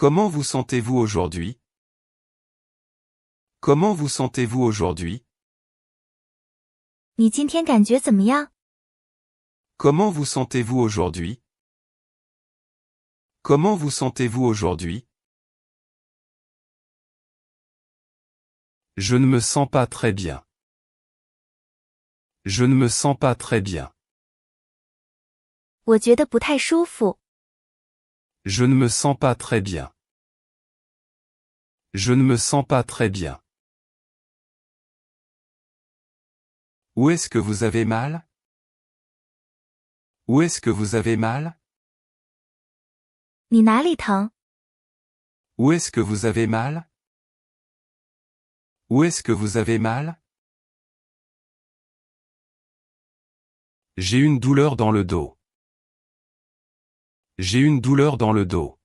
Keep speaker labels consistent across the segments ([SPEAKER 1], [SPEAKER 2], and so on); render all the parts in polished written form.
[SPEAKER 1] Comment vous sentez-vous aujourd'hui? Comment vous sentez-vous aujourd'hui?
[SPEAKER 2] 你今天感觉怎么样？
[SPEAKER 1] Comment vous sentez-vous aujourd'hui? Comment vous sentez-vous aujourd'hui? Je ne me sens pas très bien. Je ne me sens pas très bien.
[SPEAKER 2] 我觉得不太舒服。
[SPEAKER 1] Je ne me sens pas très bien. Je ne me sens pas très bien. Où est-ce que vous avez mal? Où est-ce que vous avez mal?
[SPEAKER 2] 你哪里疼？
[SPEAKER 1] Où est-ce que vous avez mal? Où est-ce que vous avez mal? J'ai une douleur dans le dos. J'ai une douleur dans le dos.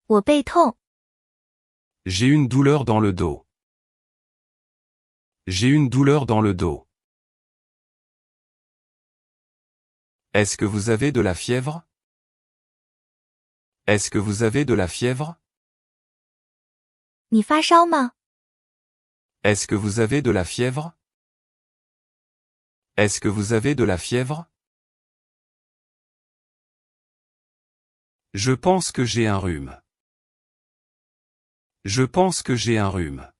[SPEAKER 2] 我背痛。
[SPEAKER 1] J'ai une douleur dans le dos. J'ai une douleur dans le dos. Est-ce que vous avez de la fièvre? Est-ce que vous avez de la fièvre?
[SPEAKER 2] 你发烧吗？
[SPEAKER 1] Est-ce que vous avez de la fièvre? Est-ce que vous avez de la fièvre? Je pense que j'ai un rhume. Je pense que j'ai un rhume.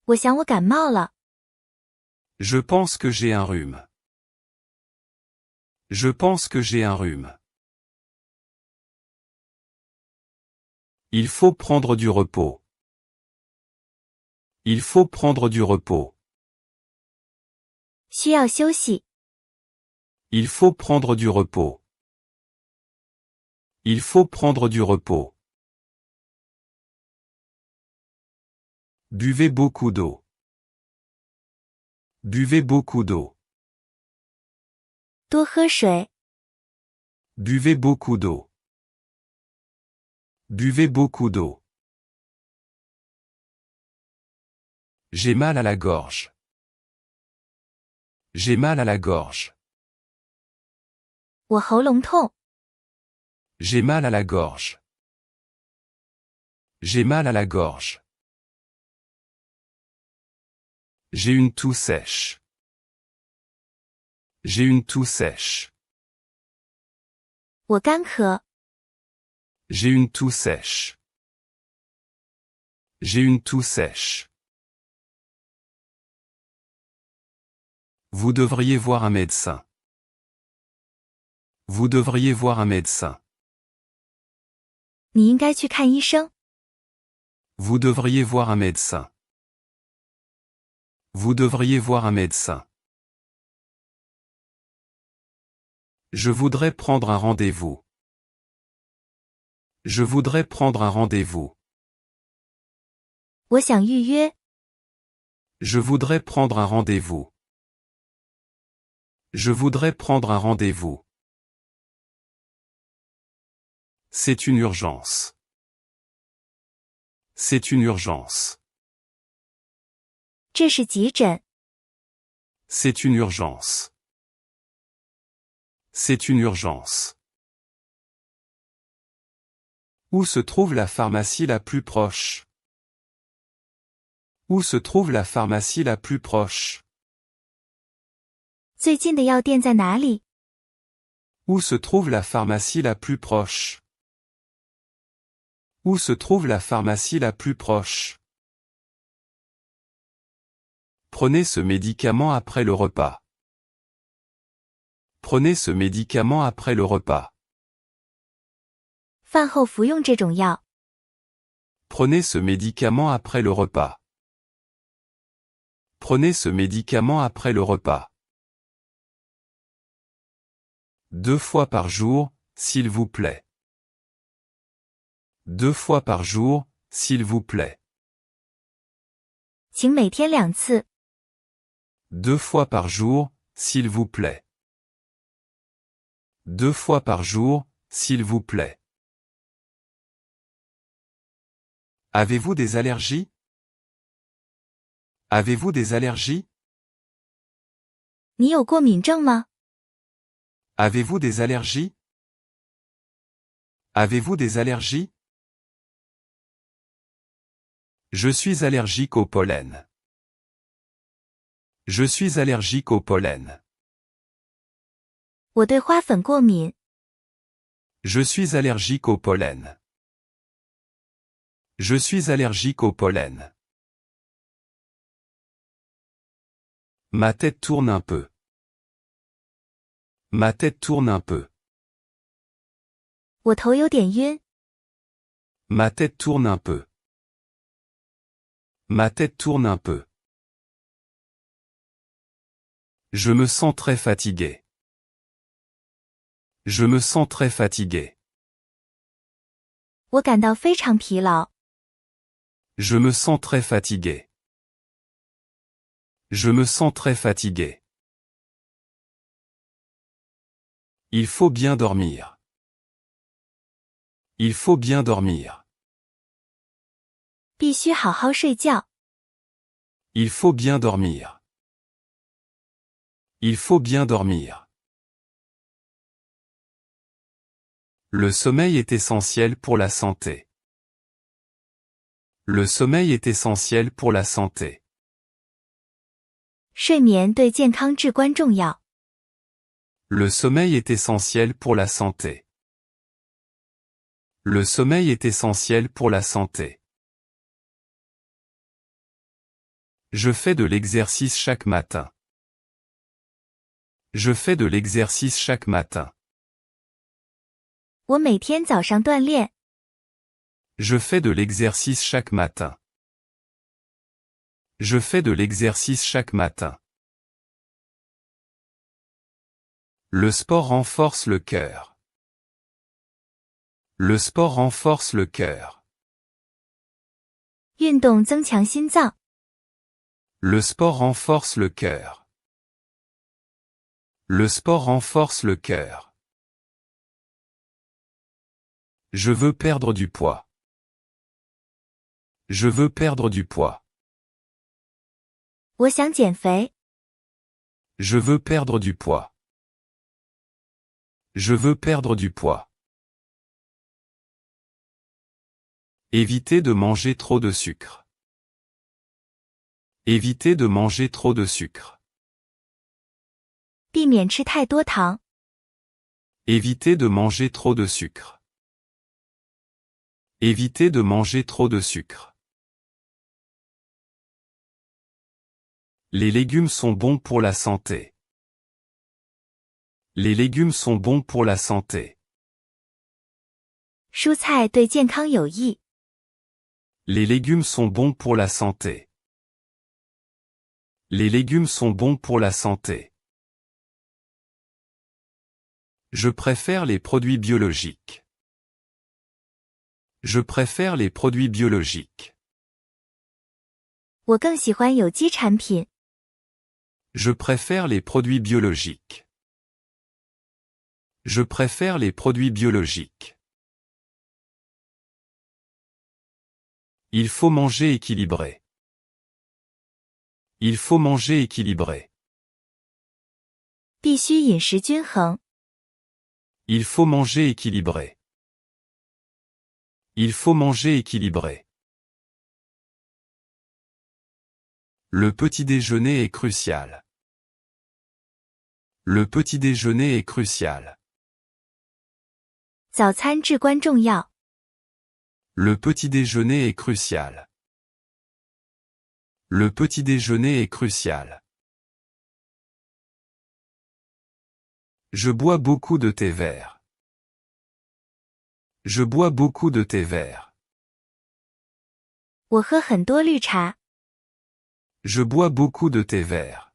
[SPEAKER 2] 我想我感冒了。
[SPEAKER 1] Je pense que j'ai un rhume. Je pense que j'ai un rhume. Il faut prendre du repos. Il faut prendre du repos.
[SPEAKER 2] 需要休息。
[SPEAKER 1] Il faut prendre du repos. Il faut prendre du repos. Buvez beaucoup d'eau. Buvez beaucoup d'eau.
[SPEAKER 2] 多喝水。
[SPEAKER 1] Buvez beaucoup d'eau. Buvez beaucoup d'eau. J'ai mal à la gorge. J'ai mal à la gorge.
[SPEAKER 2] 我喉咙痛。
[SPEAKER 1] J'ai mal à la gorge. J'ai mal à la gorge. J'ai une toux sèche. J'ai une toux sèche.
[SPEAKER 2] 我干咳。
[SPEAKER 1] J'ai une toux sèche. J'ai une toux sèche. Vous devriez voir un médecin. Vous devriez voir un médecin.
[SPEAKER 2] 你应该去看医生。
[SPEAKER 1] Vous devriez voir un médecin. Vous devriez voir un médecin. Je voudrais prendre un rendez-vous. Je voudrais prendre un rendez-vous.
[SPEAKER 2] 我想预约。
[SPEAKER 1] Je voudrais prendre un rendez-vous. Je voudrais prendre un rendez-vous. C'est une urgence. C'est une urgence.
[SPEAKER 2] 这是急诊。
[SPEAKER 1] C'est une urgence. C'est une urgence. Où se trouve la pharmacie la plus proche? Où se trouve la pharmacie la plus proche?
[SPEAKER 2] 最近的药店在哪里？
[SPEAKER 1] Où se trouve la pharmacie la plus proche? Où se trouve la pharmacie la plus proche? Prenez ce médicament après le repas. Prenez ce médicament après le repas.
[SPEAKER 2] 饭后服用这种药。
[SPEAKER 1] Prenez ce médicament après le repas. Prenez ce médicament après le repas. 2 fois par jour, s'il vous plaît. 2 fois par jour, s'il vous plaît.
[SPEAKER 2] 请每天2次。
[SPEAKER 1] 2 fois par jour, s'il vous plaît. 2 fois par jour, s'il vous plaît. Avez-vous des allergies? Avez-vous des allergies?
[SPEAKER 2] 你有过敏症吗？
[SPEAKER 1] Avez-vous des allergies? Avez-vous des allergies? Je suis allergique au pollen. Je suis allergique au pollen.
[SPEAKER 2] 我对花粉过敏。
[SPEAKER 1] Je suis allergique au pollen. Je suis allergique au pollen. Ma tête tourne un peu. Ma tête tourne un peu.
[SPEAKER 2] 我头有点晕。
[SPEAKER 1] Ma tête tourne un peu. Ma tête tourne un peu. Je me sens très fatigué. Je me sens très fatigué.
[SPEAKER 2] 我感到非常疲劳。
[SPEAKER 1] Je me sens très fatigué. Je me sens très fatigué. Il faut bien dormir. Il faut bien dormir.
[SPEAKER 2] 必须好好睡觉。
[SPEAKER 1] Il faut bien dormir. Il faut bien dormir. Le sommeil est essentiel pour la santé. Le sommeil est essentiel pour la santé.
[SPEAKER 2] 睡眠对健康至关重要。
[SPEAKER 1] Le sommeil est essentiel pour la santé. Le sommeil est essentiel pour la santé. Je fais de l'exercice chaque matin. Je fais de l'exercice chaque matin.
[SPEAKER 2] 我每天早上锻炼。
[SPEAKER 1] Je fais de l'exercice chaque matin. Je fais de l'exercice chaque matin. Le sport renforce le cœur. Le sport renforce le cœur.
[SPEAKER 2] 运动增强心脏。
[SPEAKER 1] Le sport renforce le cœur. Le sport renforce le cœur. Je veux perdre du poids. Je veux perdre du poids.
[SPEAKER 2] 我想减肥。
[SPEAKER 1] Je veux perdre du poids. Je veux perdre du poids. Évitez de manger trop de sucre. Évitez de manger trop de sucre.
[SPEAKER 2] 避免吃太多糖。
[SPEAKER 1] Évitez de manger trop de sucre. Évitez de manger trop de sucre. Les légumes sont bons pour la santé. Les légumes sont bons pour la santé.
[SPEAKER 2] 蔬菜对健康有益。
[SPEAKER 1] Les légumes sont bons pour la santé. Les légumes sont bons pour la santé. Je préfère les produits biologiques. Je préfère les produits biologiques.
[SPEAKER 2] 我更喜欢有机产品。
[SPEAKER 1] Je préfère les produits biologiques. Je préfère les produits biologiques. Il faut manger équilibré. Il faut manger équilibré.
[SPEAKER 2] 必须饮食均衡。
[SPEAKER 1] Il faut manger équilibré. Il faut manger équilibré. Le petit déjeuner est crucial. Le petit déjeuner est crucial.
[SPEAKER 2] 早餐至关重要。
[SPEAKER 1] Le petit déjeuner est crucial. Le petit déjeuner est crucial. Je bois beaucoup de thé vert. Je bois beaucoup de thé vert.
[SPEAKER 2] 我喝很多绿茶。
[SPEAKER 1] Je bois beaucoup de thé vert.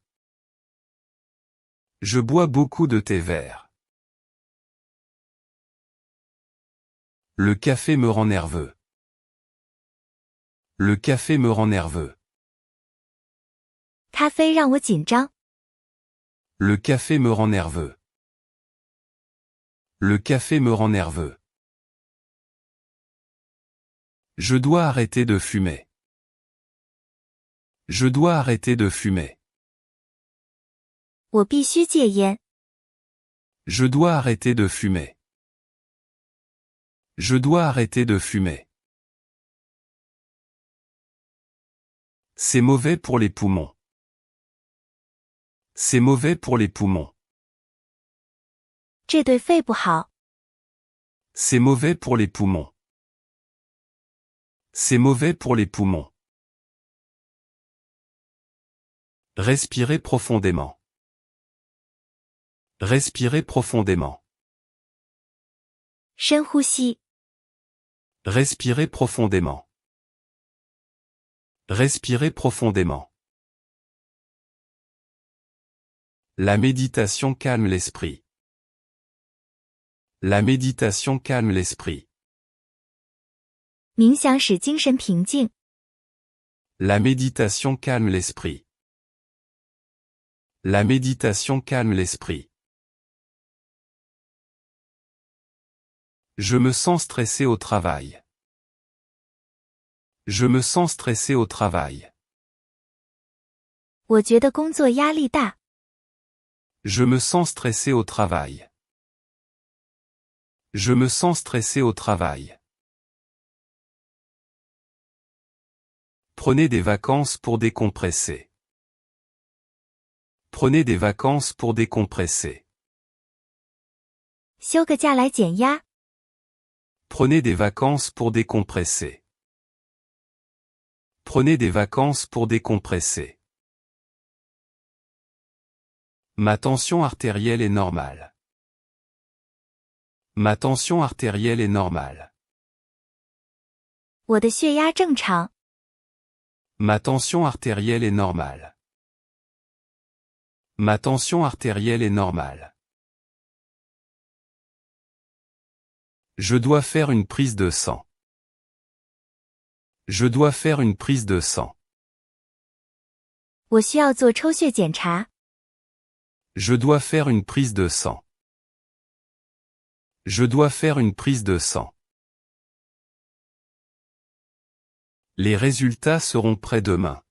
[SPEAKER 1] Je bois beaucoup de thé vert. Le café me rend nerveux. Le café me rend nerveux.
[SPEAKER 2] 咖啡让我紧张。
[SPEAKER 1] Le café me rend nerveux. Le café me rend nerveux. Je dois arrêter de fumer. Je dois arrêter de fumer.
[SPEAKER 2] 我必须戒烟。
[SPEAKER 1] Je dois arrêter de fumer. Je dois arrêter de fumer. C'est mauvais pour les poumons. C'est mauvais pour les poumons.
[SPEAKER 2] 这对肺不好。
[SPEAKER 1] C'est mauvais pour les poumons. C'est mauvais pour les poumons. Respirez profondément. Respirez profondément.
[SPEAKER 2] 深呼吸。
[SPEAKER 1] Respirez profondément. Respirez profondément. La méditation calme l'esprit. La méditation calme l'esprit.
[SPEAKER 2] 冥想使精神平静。
[SPEAKER 1] La méditation calme l'esprit. La méditation calme l'esprit. Je me sens stressé au travail. Je me sens stressé au travail.
[SPEAKER 2] 我觉得工作压力大。
[SPEAKER 1] Je me sens stressé au travail. Je me sens stressé au travail. Prenez des vacances pour décompresser. Prenez des vacances pour décompresser.
[SPEAKER 2] 休个假来减压。
[SPEAKER 1] Prenez des vacances pour décompresser. Prenez des vacances pour décompresser. Ma tension artérielle est normale. Ma tension artérielle est normale.
[SPEAKER 2] 我的血压正常。
[SPEAKER 1] Ma tension artérielle est normale. Ma tension artérielle est normale. Je dois faire une prise de sang. Je dois faire une prise de sang.
[SPEAKER 2] 我需要做抽血检查。
[SPEAKER 1] Je dois faire une prise de sang. Je dois faire une prise de sang. Les résultats seront prêts demain.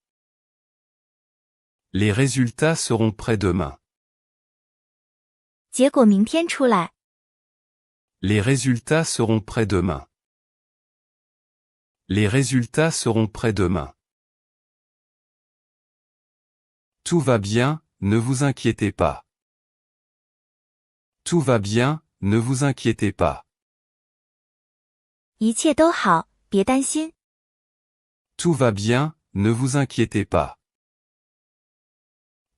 [SPEAKER 1] Les résultats seront prêts demain.
[SPEAKER 2] 结果明天出来。
[SPEAKER 1] Les résultats seront prêts demain. Les résultats seront prêts demain. Tout va bien, ne vous inquiétez pas. Tout va bien, ne vous inquiétez pas.
[SPEAKER 2] 一切都好，别担心。
[SPEAKER 1] Tout va bien, ne vous inquiétez pas.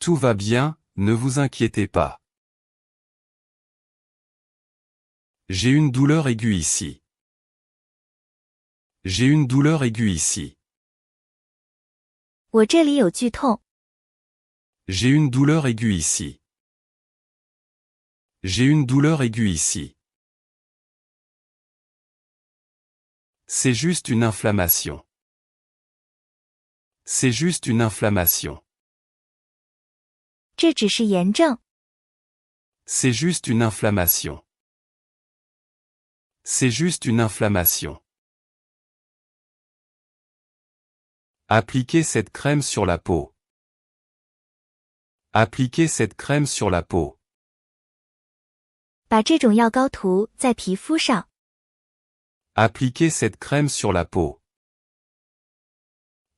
[SPEAKER 1] Tout va bien, ne vous inquiétez pas. J'ai une douleur aiguë ici. J'ai une douleur aiguë ici.
[SPEAKER 2] 我这里有剧痛。
[SPEAKER 1] J'ai une douleur aiguë ici. J'ai une douleur aiguë ici. C'est juste une inflammation. C'est juste une inflammation.
[SPEAKER 2] 这只是炎症。
[SPEAKER 1] C'est juste une inflammation. C'est juste une inflammation. Appliquez cette crème sur la peau. Appliquez cette crème sur la peau.
[SPEAKER 2] 把这种药膏涂在皮肤上。
[SPEAKER 1] Appliquez cette crème sur la peau.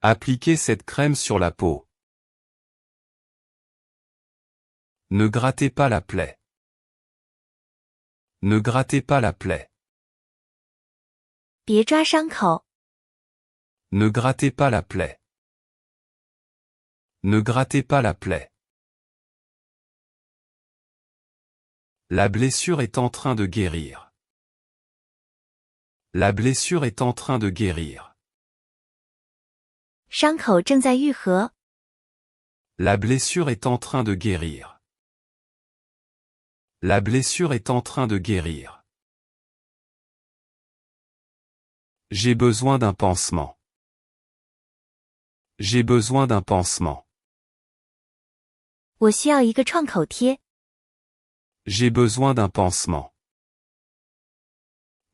[SPEAKER 1] Appliquez cette crème sur la peau. Ne grattez pas la plaie. Ne grattez pas la plaie.
[SPEAKER 2] 别抓伤口。
[SPEAKER 1] Ne grattez pas la plaie. Ne grattez pas la plaie. La blessure est en train de guérir. La blessure est en train de guérir.
[SPEAKER 2] 伤口正在愈合。
[SPEAKER 1] La blessure est en train de guérir. La blessure est en train de guérir. J'ai besoin d'un pansement. J'ai besoin d'un pansement.
[SPEAKER 2] 我需要一个创口贴。
[SPEAKER 1] J'ai besoin d'un pansement.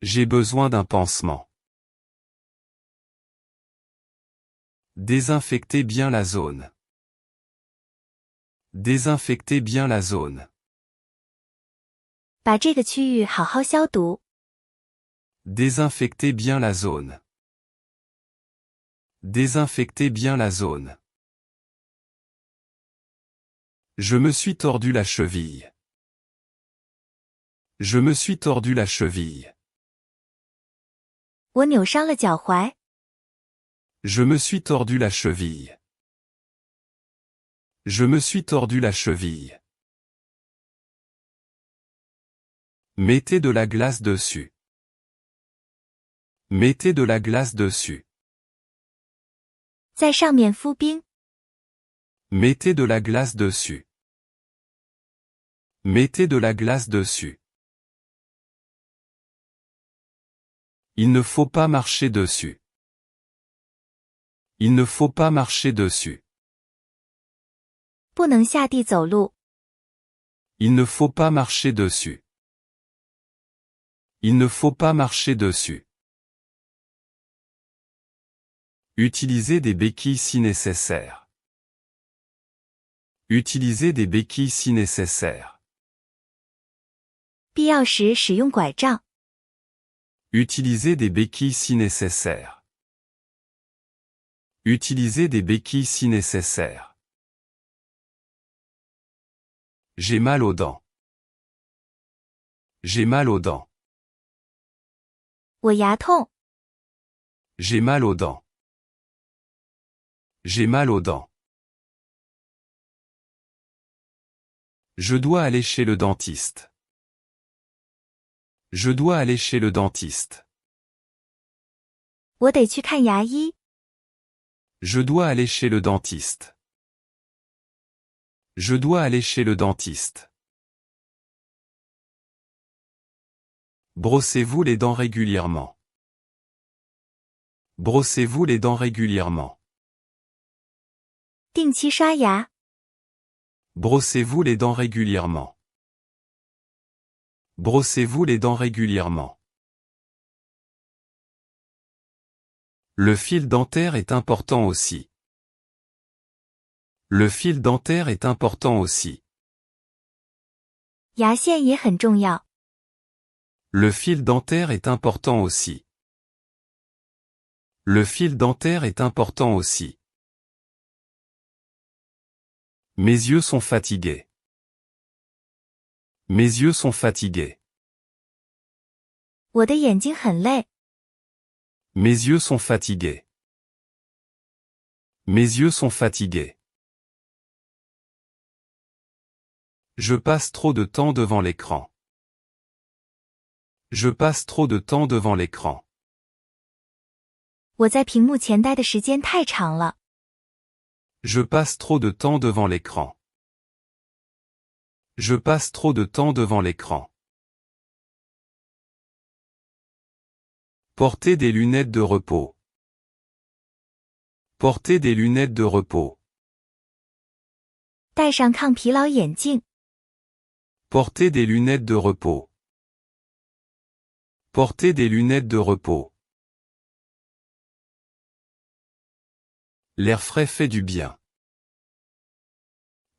[SPEAKER 1] J'ai besoin d'un pansement. Désinfectez bien la zone. Désinfectez bien la zone.
[SPEAKER 2] 把这个区域好好消毒。
[SPEAKER 1] Désinfectez bien la zone. Désinfectez bien la zone. Je me suis tordu la cheville. Je me suis tordu la cheville.
[SPEAKER 2] 我扭伤了脚踝。
[SPEAKER 1] Je me suis tordu la cheville. Je me suis tordu la cheville. Mettez de la glace dessus. Mettez de la glace dessus.
[SPEAKER 2] 在上面敷冰。
[SPEAKER 1] Mettez de la glace dessus. Mettez de la glace dessus. Il ne faut pas marcher dessus. Il ne faut pas marcher dessus.
[SPEAKER 2] 不能下地走路。
[SPEAKER 1] Il ne faut pas marcher dessus. Il ne faut pas marcher dessus. Utilisez des béquilles si nécessaire. Utilisez des béquilles si nécessaire.
[SPEAKER 2] 必要时使用拐杖。
[SPEAKER 1] Utilisez des béquilles si nécessaire. Utilisez des béquilles si nécessaire. J'ai mal aux dents. J'ai mal aux dents.
[SPEAKER 2] 我牙痛。
[SPEAKER 1] J'ai mal aux dents. J'ai mal aux dents. Je dois aller chez le dentiste. Je dois aller chez le dentiste.
[SPEAKER 2] 我得去看牙医。
[SPEAKER 1] Je dois aller chez le dentiste. Je dois aller chez le dentiste. Brossez-vous les dents régulièrement. Brossez-vous les dents régulièrement.
[SPEAKER 2] 定期刷牙。
[SPEAKER 1] Brossez-vous les dents régulièrement. Brossez-vous les dents régulièrement. Le fil dentaire est important aussi. Le fil dentaire est important aussi.
[SPEAKER 2] 牙线也很重要。
[SPEAKER 1] Le fil dentaire est important aussi. Le fil dentaire est important aussi. Mes yeux sont fatigués. Mes yeux sont fatigués.
[SPEAKER 2] 我的眼睛很累。
[SPEAKER 1] Mes yeux sont fatigués. Mes yeux sont fatigués. Je passe trop de temps devant l'écran. Je passe trop de temps devant l'écran.
[SPEAKER 2] 我在屏幕前待的时间太长了。
[SPEAKER 1] Je passe trop de temps devant l'écran. Je passe trop de temps devant l'écran. Portez des lunettes de repos. Portez des lunettes de repos.
[SPEAKER 2] 戴上抗疲劳眼镜。
[SPEAKER 1] Portez des lunettes de repos. Portez des lunettes de repos. L'air frais fait du bien.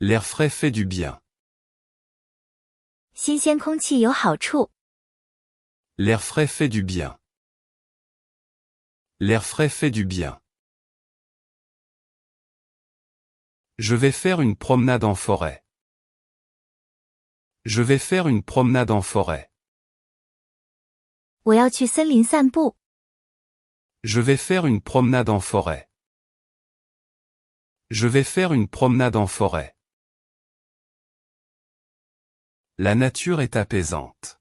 [SPEAKER 1] L'air frais fait du bien.
[SPEAKER 2] 新鲜空气有好处。
[SPEAKER 1] L'air frais fait du bien. L'air frais fait du bien. Je vais faire une promenade en forêt. Je vais faire une promenade en forêt.
[SPEAKER 2] 我要去森林散步。
[SPEAKER 1] Je vais faire une promenade en forêt. Je vais faire une promenade en forêt. La nature est apaisante.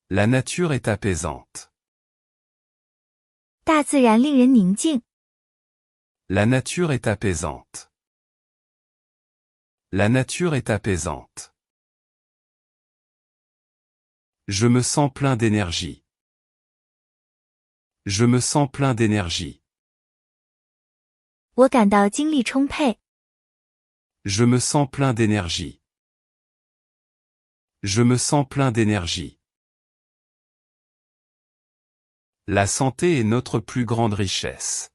[SPEAKER 1] La nature est apaisante.
[SPEAKER 2] 大自然令人宁静。
[SPEAKER 1] La nature est apaisante. La nature est apaisante. Je me sens plein d'énergie. Je me sens plein d'énergie.
[SPEAKER 2] 我感到精力充沛。
[SPEAKER 1] Je me sens plein d'énergie. Je me sens plein d'énergie. La santé est notre plus grande richesse.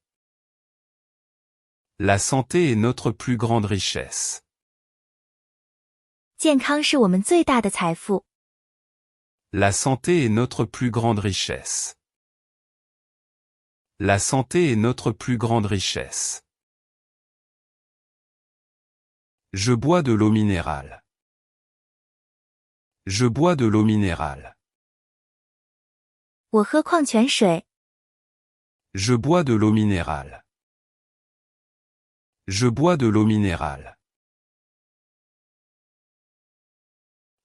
[SPEAKER 1] La santé est notre plus grande richesse.
[SPEAKER 2] 健康是我们最大的财富。
[SPEAKER 1] La santé est notre plus grande richesse. La santé est notre plus grande richesse. Je bois de l'eau minérale. Je bois de l'eau minérale.
[SPEAKER 2] 我喝矿泉水。
[SPEAKER 1] Je bois de l'eau minérale. Je bois de l'eau minérale.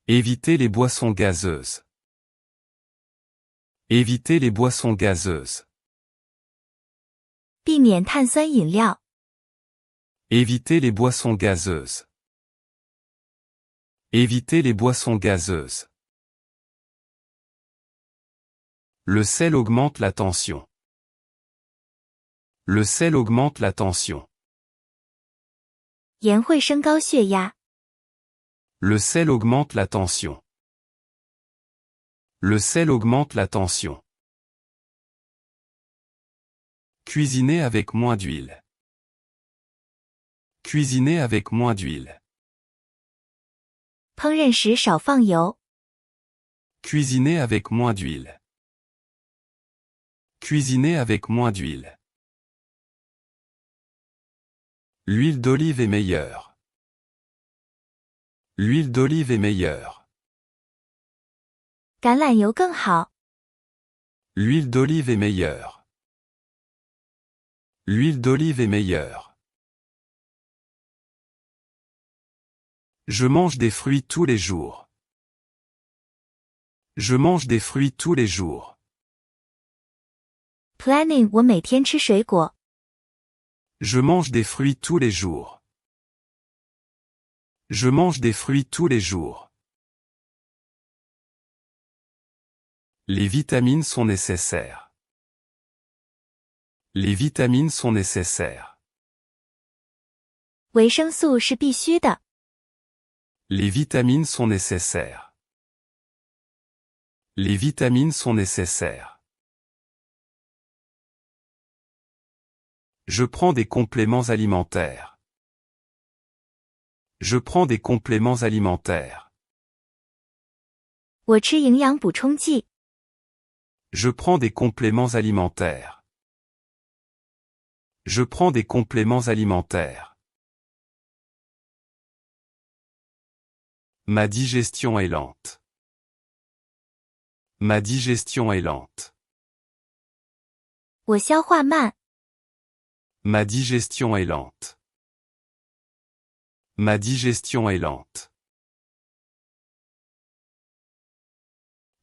[SPEAKER 1] Évitez les boissons gazeuses. Évitez les boissons gazeuses.
[SPEAKER 2] 避免碳酸饮料。
[SPEAKER 1] Évitez les boissons gazeuses. Évitez les boissons gazeuses. Le sel augmente la tension. Le sel augmente la tension.
[SPEAKER 2] 盐会升高血压。
[SPEAKER 1] Le sel augmente la tension. Le sel augmente la tension. Cuisiner avec moins d'huile. Cuisiner avec moins d'huile.
[SPEAKER 2] 烹饪时少放油。
[SPEAKER 1] Cuisiner avec moins d'huile. Cuisiner avec moins d'huile. L'huile d'olive est meilleure. L'huile d'olive est meilleure.
[SPEAKER 2] 橄榄油更好。
[SPEAKER 1] L'huile d'olive est meilleure. L'huile d'olive est meilleure. Je mange des fruits tous les jours. Je mange des fruits tous les jours.
[SPEAKER 2] Planning 我每天吃水果。
[SPEAKER 1] Je mange des fruits tous les jours. Je mange des fruits tous les jours. Les vitamines sont nécessaires. Les vitamines sont nécessaires.
[SPEAKER 2] 维生素是必须的。
[SPEAKER 1] Les vitamines sont nécessaires. Les vitamines sont nécessaires. Je prends des compléments alimentaires. Je prends des compléments alimentaires.
[SPEAKER 2] 我吃营养补充剂。
[SPEAKER 1] Je prends des compléments alimentaires. Je prends des compléments alimentaires. Ma digestion est lente. Ma digestion est lente.
[SPEAKER 2] 我消化慢。
[SPEAKER 1] Ma digestion est lente. Ma digestion est lente.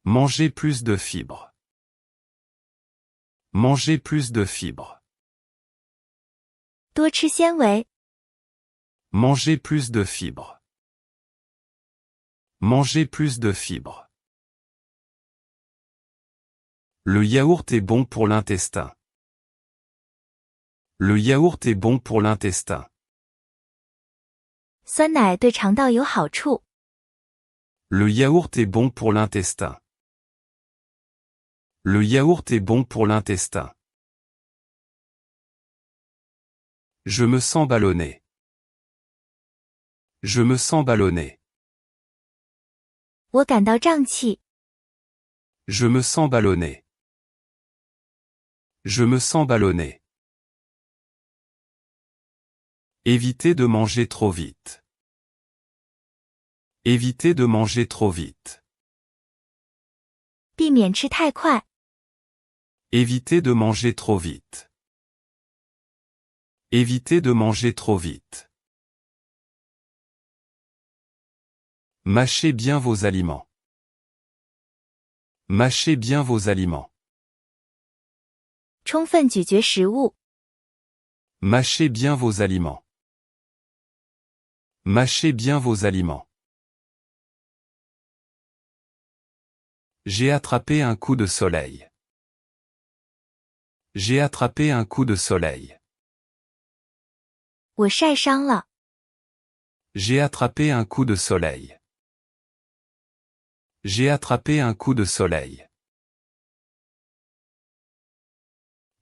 [SPEAKER 1] Mangez plus de fibres. Mangez plus de fibres.
[SPEAKER 2] 多吃纤维。
[SPEAKER 1] Mangez plus de fibres. Mangez plus de fibres. Le yaourt est bon pour l'intestin. Le yaourt est bon pour l'intestin.
[SPEAKER 2] 酸奶对肠道有好处。
[SPEAKER 1] Le yaourt est bon pour l'intestin. Le yaourt est bon pour l'intestin. Je me sens ballonné. Je me sens ballonné.
[SPEAKER 2] 我感到胀气。
[SPEAKER 1] Je me sens ballonné. Je me sens ballonné. Évitez de manger trop vite. Évitez de manger trop vite.
[SPEAKER 2] 避免吃太快。
[SPEAKER 1] Évitez de manger trop vite. Évitez de manger trop vite. Mâchez bien vos aliments. Mâchez bien vos aliments.
[SPEAKER 2] 充分咀嚼食物。
[SPEAKER 1] Mâchez bien vos aliments. Mâchez bien vos aliments. J'ai attrapé un coup de soleil. J'ai attrapé un coup de soleil.
[SPEAKER 2] 我晒伤了。
[SPEAKER 1] J'ai attrapé un coup de soleil. J'ai attrapé un coup de soleil.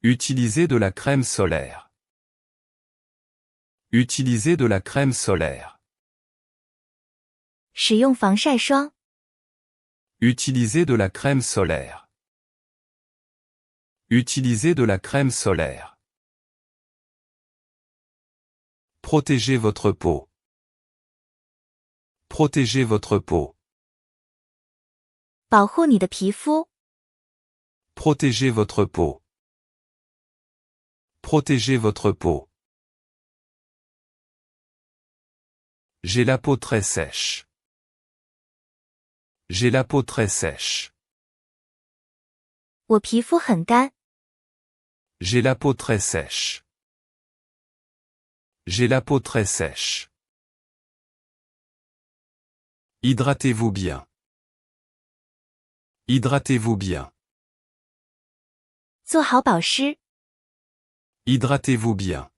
[SPEAKER 1] Utilisez de la crème solaire. Utilisez de la crème solaire.
[SPEAKER 2] 使用防晒霜。
[SPEAKER 1] Utilisez de la crème solaire. Utilisez de la crème solaire. Protégez votre peau. Protégez votre peau.
[SPEAKER 2] 保护你的皮肤。
[SPEAKER 1] Protégez votre peau. Protégez votre peau. J'ai la peau très sèche. J'ai la peau très sèche.
[SPEAKER 2] 我皮肤很干。
[SPEAKER 1] J'ai la peau très sèche. J'ai la peau très sèche. Hydratez-vous bien. Hydratez-vous bien.
[SPEAKER 2] 做好保湿。
[SPEAKER 1] Hydratez-vous bien.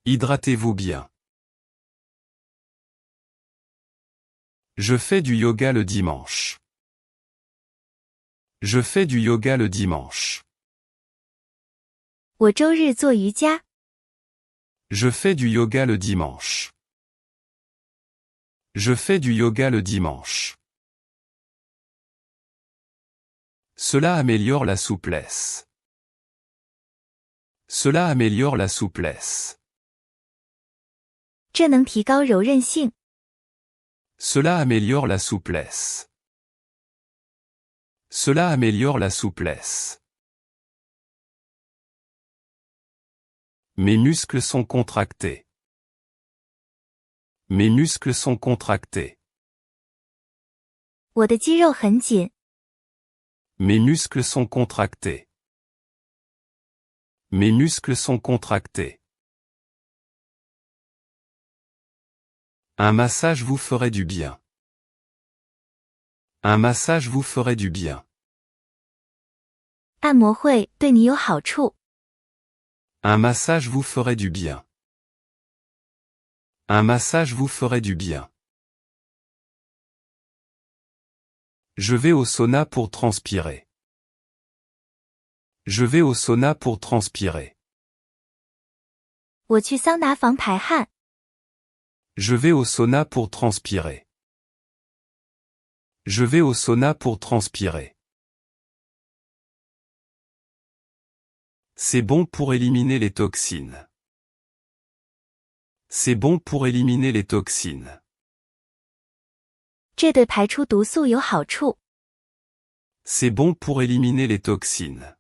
[SPEAKER 1] Hydratez-vous bien. Je fais du yoga le dimanche. Je fais du yoga le dimanche.
[SPEAKER 2] 我周日做瑜伽。
[SPEAKER 1] Je fais du yoga le dimanche. Je fais du yoga le dimanche. Cela améliore la souplesse. Cela améliore la souplesse.
[SPEAKER 2] 这能提高柔韧性。
[SPEAKER 1] Cela améliore la souplesse. Cela améliore la souplesse. Mes muscles sont contractés. Mes muscles sont contractés.
[SPEAKER 2] 我的肌肉很紧。
[SPEAKER 1] Mes muscles sont contractés. Mes muscles sont contractés. Un massage vous ferait du bien. Un massage vous ferait du bien.
[SPEAKER 2] 按摩会对你有好处。
[SPEAKER 1] Un massage vous ferait du bien. Un massage vous ferait du bien. Je vais au sauna pour transpirer. Je vais au sauna pour transpirer.
[SPEAKER 2] 我去桑拿房排汗。
[SPEAKER 1] Je vais au sauna pour transpirer. Je vais au sauna pour transpirer. C'est bon pour éliminer les toxines. C'est bon pour éliminer les toxines.
[SPEAKER 2] 这对排出毒素有好处。
[SPEAKER 1] C'est bon pour éliminer les toxines.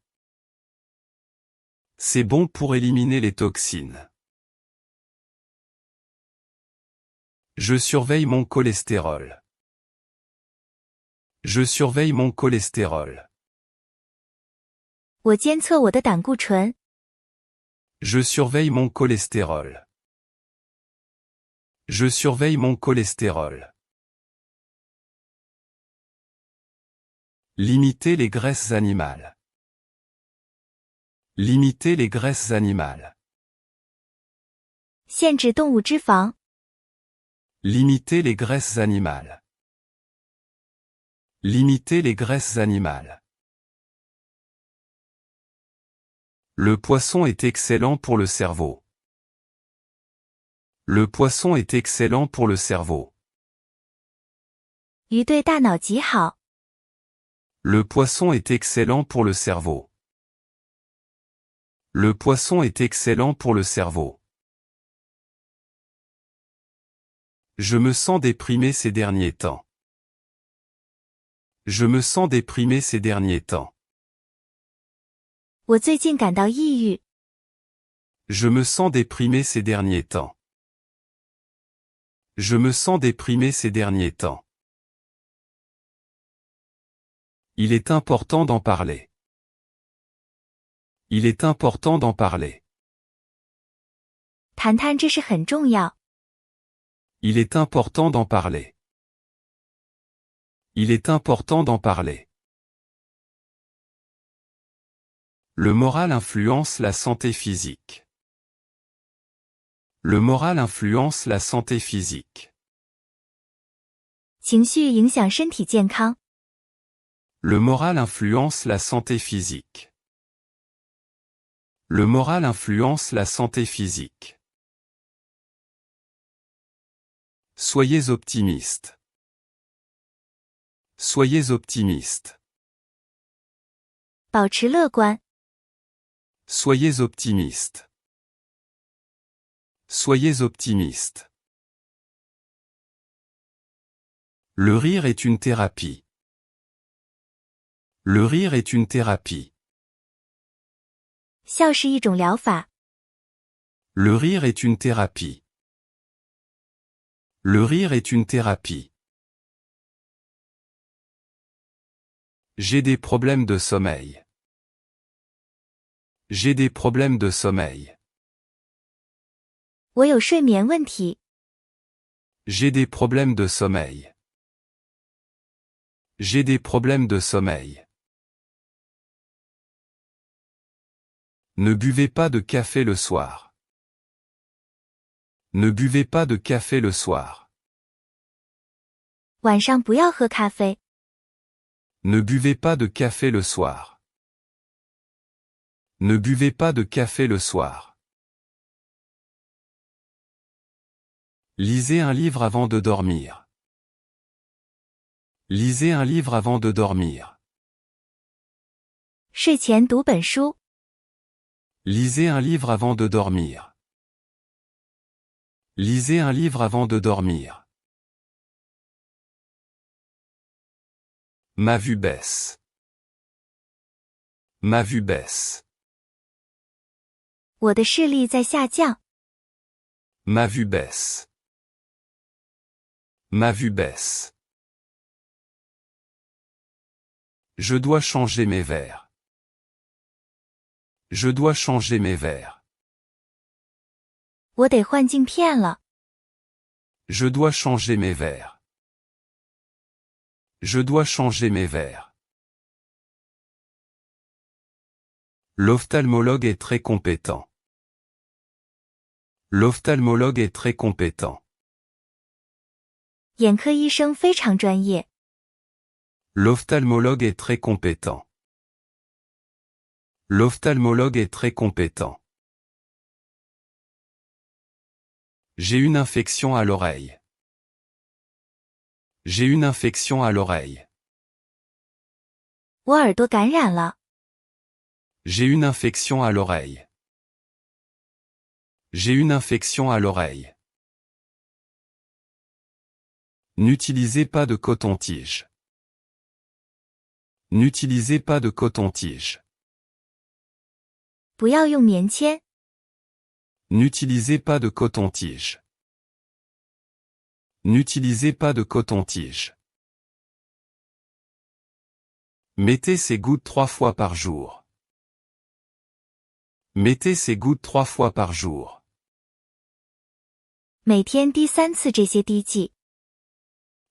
[SPEAKER 1] C'est bon pour éliminer les toxines. Je surveille mon cholestérol. Je surveille mon cholestérol.
[SPEAKER 2] 我监测我的胆固醇。
[SPEAKER 1] Je surveille mon cholestérol. Je surveille mon cholestérol. Limitez les graisses animales. Limitez les graisses animales.
[SPEAKER 2] 限制动物脂肪。
[SPEAKER 1] Limitez les graisses animales. Limitez les graisses animales. Le poisson est excellent pour le cerveau. Le poisson est excellent pour le cerveau.
[SPEAKER 2] 鱼对大脑极好。
[SPEAKER 1] Le poisson est excellent pour le cerveau. Le poisson est excellent pour le cerveau. Je me sens déprimé ces derniers temps. Je me sens déprimé ces derniers temps.
[SPEAKER 2] 我最近感到抑郁。
[SPEAKER 1] Je me sens déprimé ces derniers temps. Je me sens déprimé ces derniers temps. Il est important d'en parler. Il est important d'en parler.
[SPEAKER 2] 谈谈这事很重要。
[SPEAKER 1] Il est important d'en parler. Il est important d'en parler. Le moral influence la santé physique. Le moral influence la santé physique.
[SPEAKER 2] 情绪影响身体健康。
[SPEAKER 1] Le moral influence la santé physique. Le moral influence la santé physique. Soyez optimiste. Soyez optimiste.
[SPEAKER 2] 保持乐观。
[SPEAKER 1] Soyez optimiste. Soyez optimiste. Le rire est une thérapie. Le rire est une thérapie.
[SPEAKER 2] 笑是一种疗法。
[SPEAKER 1] Le rire est une thérapie. Le rire est une thérapie. J'ai des problèmes de sommeil. J'ai des problèmes de sommeil.
[SPEAKER 2] 我有睡眠问题。
[SPEAKER 1] J'ai des problèmes de sommeil. J'ai des problèmes de sommeil. Ne buvez pas de café le soir. Ne buvez pas de café le soir.
[SPEAKER 2] 晚上不要喝咖啡。
[SPEAKER 1] Ne buvez pas de café le soir. Ne buvez pas de café le soir. Lisez un livre avant de dormir. Lisez un livre avant de dormir.
[SPEAKER 2] 睡前读本书。
[SPEAKER 1] Lisez un livre avant de dormir. Lisez un livre avant de dormir. Ma vue baisse. Ma vue baisse.
[SPEAKER 2] 我的视力在下降。
[SPEAKER 1] Ma vue baisse. Ma vue baisse. Je dois changer mes verres. Je dois changer mes verres.
[SPEAKER 2] 我得换镜片了。
[SPEAKER 1] Je dois changer mes verres. Je dois changer mes verres. L'ophtalmologue est très compétent. L'ophtalmologue est très compétent.
[SPEAKER 2] 眼科医生非常专业。
[SPEAKER 1] L'ophtalmologue est très compétent. L'ophtalmologue est très compétent. J'ai une infection à l'oreille. J'ai une infection à l'oreille.
[SPEAKER 2] 我耳朵感染了。
[SPEAKER 1] J'ai une infection à l'oreille. J'ai une infection à l'oreille. N'utilisez pas de coton-tige. N'utilisez pas de coton-tige.
[SPEAKER 2] 不要用棉签。
[SPEAKER 1] N'utilisez pas de coton-tige. N'utilisez pas de coton-tige. Mettez ces gouttes 3 fois par jour. Mettez ces gouttes 3 fois par jour.
[SPEAKER 2] 每天滴3次这些滴剂。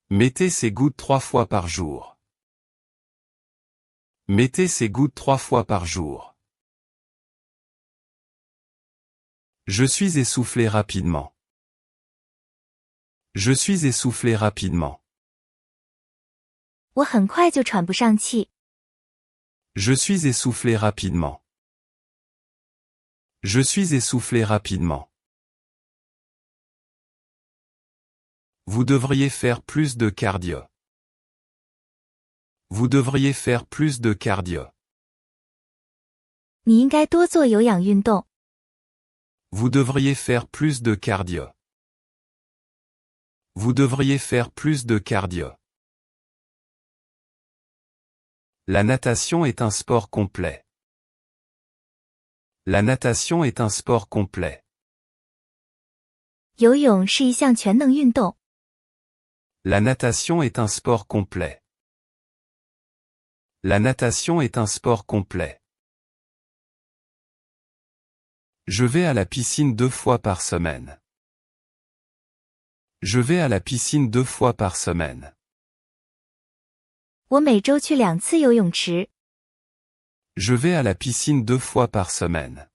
[SPEAKER 1] Mettez ces gouttes 3 fois par jour. Mettez ces gouttes 3 fois par jour. Je suis essoufflé rapidement. Je suis essoufflé rapidement.
[SPEAKER 2] 我很快就喘不上气。
[SPEAKER 1] Je suis essoufflé rapidement. Je suis essoufflé rapidement. Vous devriez faire plus de cardio. Vous devriez faire plus de cardio.
[SPEAKER 2] 你应该多做有氧运动。
[SPEAKER 1] Vous devriez faire plus de cardio. Vous devriez faire plus de cardio. La natation est un sport complet. La natation est un sport complet.
[SPEAKER 2] 游泳是一项全能运动。
[SPEAKER 1] La natation est un sport complet. La natation est un sport complet. Je vais à la piscine 2 fois par semaine. Je vais à la piscine 2 fois par semaine.
[SPEAKER 2] 我每周去2次游泳池。
[SPEAKER 1] Je vais à la piscine 2 fois par semaine.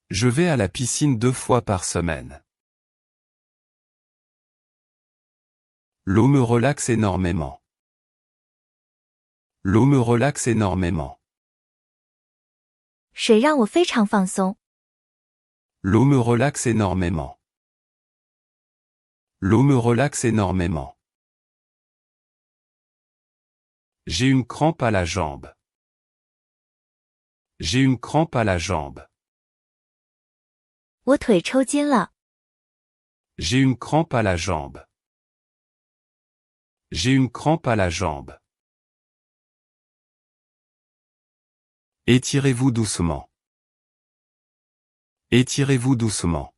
[SPEAKER 1] Je vais à la piscine 2 fois par semaine. L'eau me relaxe énormément. L'eau me relaxe énormément.
[SPEAKER 2] 水让我非常放松。
[SPEAKER 1] L'eau me relaxe énormément. L'eau me relaxe énormément. J'ai une crampe à la jambe. J'ai une crampe à la jambe.
[SPEAKER 2] 我腿抽筋了。
[SPEAKER 1] J'ai une crampe à la jambe. J'ai une crampe à la jambe. Étirez-vous doucement. Étirez-vous doucement.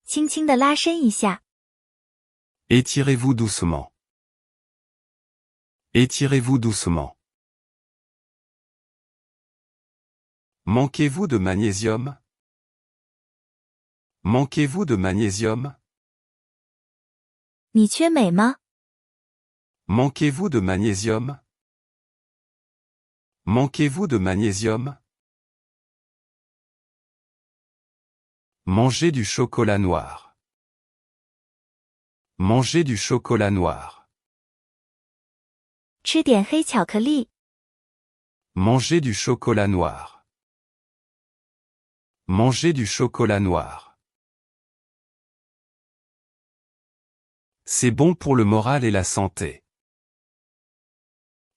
[SPEAKER 2] 轻轻地拉伸一下。
[SPEAKER 1] Étirez-vous doucement. Étirez-vous doucement. Manquez-vous de magnésium? Manquez-vous de magnésium?
[SPEAKER 2] 你缺镁吗？
[SPEAKER 1] Manquez-vous de magnésium? Manquez-vous de magnésium? Mangez du chocolat noir. Mangez du chocolat noir.
[SPEAKER 2] 吃点黑巧克力。
[SPEAKER 1] Mangez du chocolat noir. Mangez du chocolat noir. C'est bon pour le moral et la santé.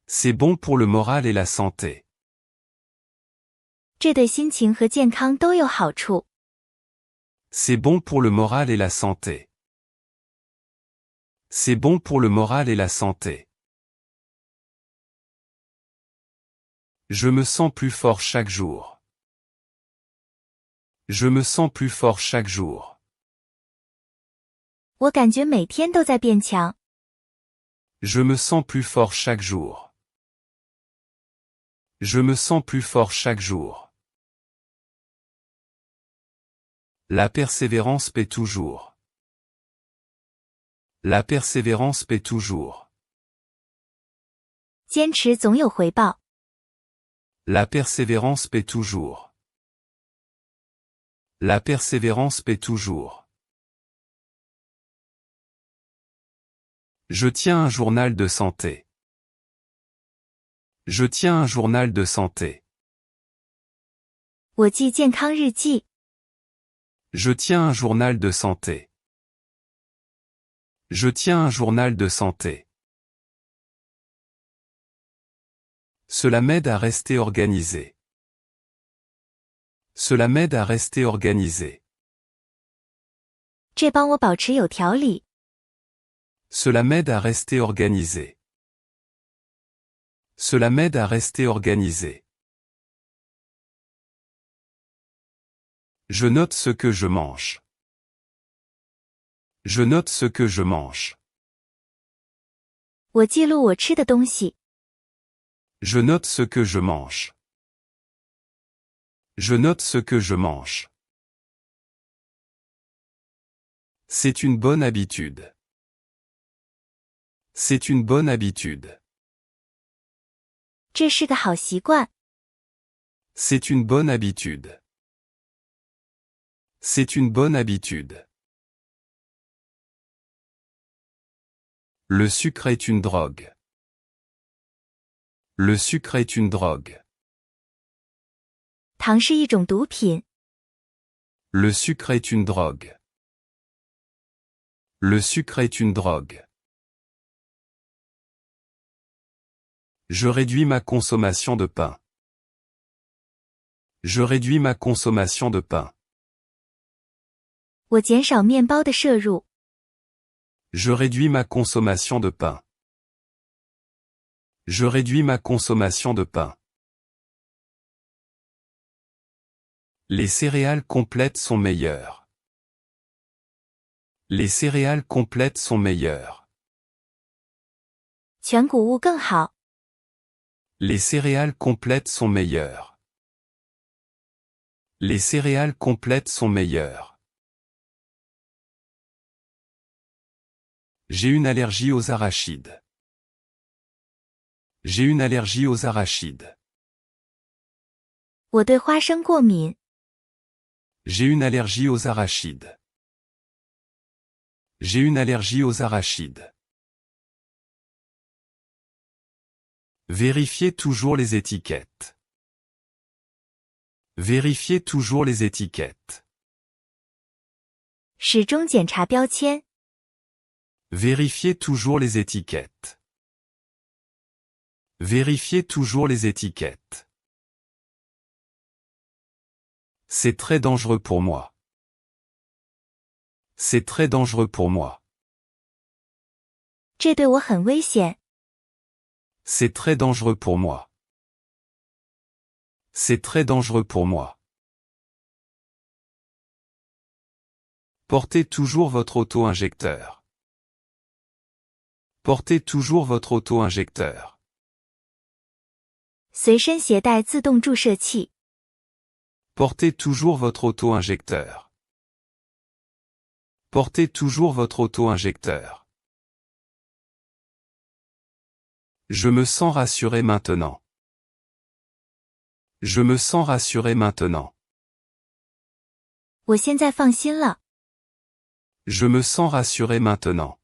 [SPEAKER 1] C'est bon pour le moral et la santé.
[SPEAKER 2] 这对心情和健康都有好处。
[SPEAKER 1] C'est bon pour le moral et la santé. C'est bon pour le moral et la santé. Je me sens plus fort chaque jour. Je me sens plus fort chaque jour.
[SPEAKER 2] 我感觉每天都在变强。
[SPEAKER 1] Je me sens plus fort chaque jour. Je me sens plus fort chaque jour. La persévérance paie toujours. La persévérance paie toujours.
[SPEAKER 2] 坚持总有回报。
[SPEAKER 1] La persévérance paie toujours. La persévérance paie toujours. Je tiens un journal de santé. Je tiens un journal de santé.
[SPEAKER 2] 我记健康日记。
[SPEAKER 1] Je tiens un journal de santé. Je tiens un journal de santé. Cela m'aide à rester organisé. Cela m'aide à rester organisé.
[SPEAKER 2] 这帮我保持有条理。
[SPEAKER 1] Cela m'aide à rester organisé. Cela m'aide à rester organisé. Je note ce que je mange. Je note ce que je mange.
[SPEAKER 2] 我记录我吃的东西。
[SPEAKER 1] Je note ce que je mange. Je note ce que je mange. C'est une bonne habitude. C'est une bonne habitude.
[SPEAKER 2] 这是个好习惯。
[SPEAKER 1] C'est une bonne habitude. C'est une bonne habitude. Le sucre est une drogue. Le sucre est une drogue.
[SPEAKER 2] 糖是一种毒品。
[SPEAKER 1] Le sucre est une drogue. Le sucre est une drogue. Je réduis ma consommation de pain. Je réduis ma consommation de pain.
[SPEAKER 2] 我减少面包的摄入。
[SPEAKER 1] Je réduis ma consommation de pain. Je réduis ma consommation de pain. Les céréales complètes sont meilleures. Les céréales complètes sont meilleures.
[SPEAKER 2] 全谷物更好。
[SPEAKER 1] Les céréales complètes sont meilleures. Les céréales complètes sont meilleures. J'ai une allergie aux arachides. J'ai une allergie aux arachides.
[SPEAKER 2] 我对花生过敏。
[SPEAKER 1] J'ai une allergie aux arachides. J'ai une allergie aux arachides. Vérifiez toujours les étiquettes. Vérifiez toujours les étiquettes.
[SPEAKER 2] 始终检查标签。
[SPEAKER 1] Vérifiez toujours les étiquettes. Vérifiez toujours les étiquettes. C'est très dangereux pour moi. C'est très dangereux pour moi.
[SPEAKER 2] 这对我很危险。
[SPEAKER 1] C'est très dangereux pour moi. C'est très dangereux pour moi. Portez toujours votre auto-injecteur. Portez toujours votre auto-injecteur.
[SPEAKER 2] 随身携带自动注射器。
[SPEAKER 1] Portez toujours votre auto-injecteur. Portez toujours votre auto-injecteur. Je me sens rassuré maintenant. Je me sens rassuré maintenant.
[SPEAKER 2] 我现在放心了。
[SPEAKER 1] Je me sens rassuré maintenant.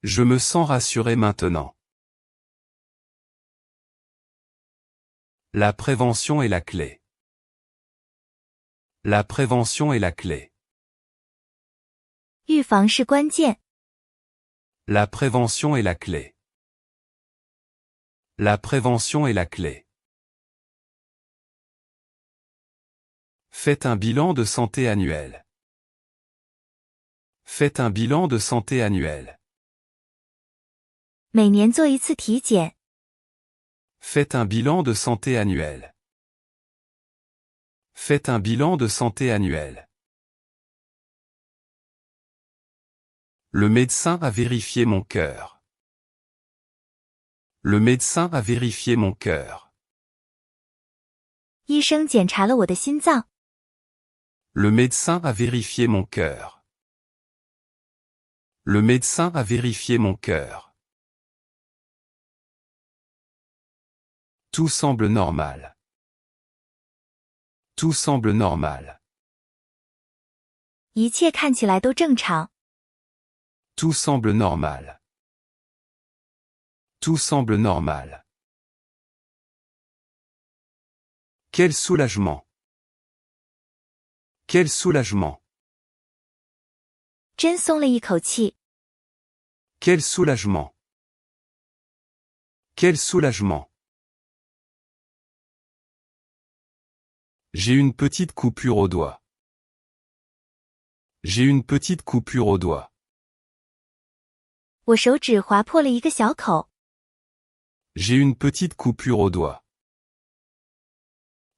[SPEAKER 1] Je me sens rassuré maintenant. La prévention est la clé. La prévention est la clé.
[SPEAKER 2] 预防是关键。
[SPEAKER 1] La prévention est la clé. La prévention est la clé. Faites un bilan de santé annuel. Faites un bilan de santé annuel.
[SPEAKER 2] 每年做一次体检。
[SPEAKER 1] Faites un bilan de santé annuel. Faites un bilan de santé annuel. Le médecin a vérifié mon cœur. Le médecin a vérifié mon cœur.
[SPEAKER 2] 医生检查了我的心脏。
[SPEAKER 1] Le médecin a vérifié mon cœur. Le médecin a vérifié mon cœur. Tout semble normal. Tout semble normal.
[SPEAKER 2] 一切看起来都正常。
[SPEAKER 1] Tout semble normal. Tout semble normal. Quel soulagement. Quel soulagement.
[SPEAKER 2] 真松了一口气。
[SPEAKER 1] Quel soulagement. Quel soulagement. J'ai une petite coupure au doigt. J'ai une petite coupure au doigt.
[SPEAKER 2] 我手指划破了一个小口。
[SPEAKER 1] J'ai une petite coupure au doigt.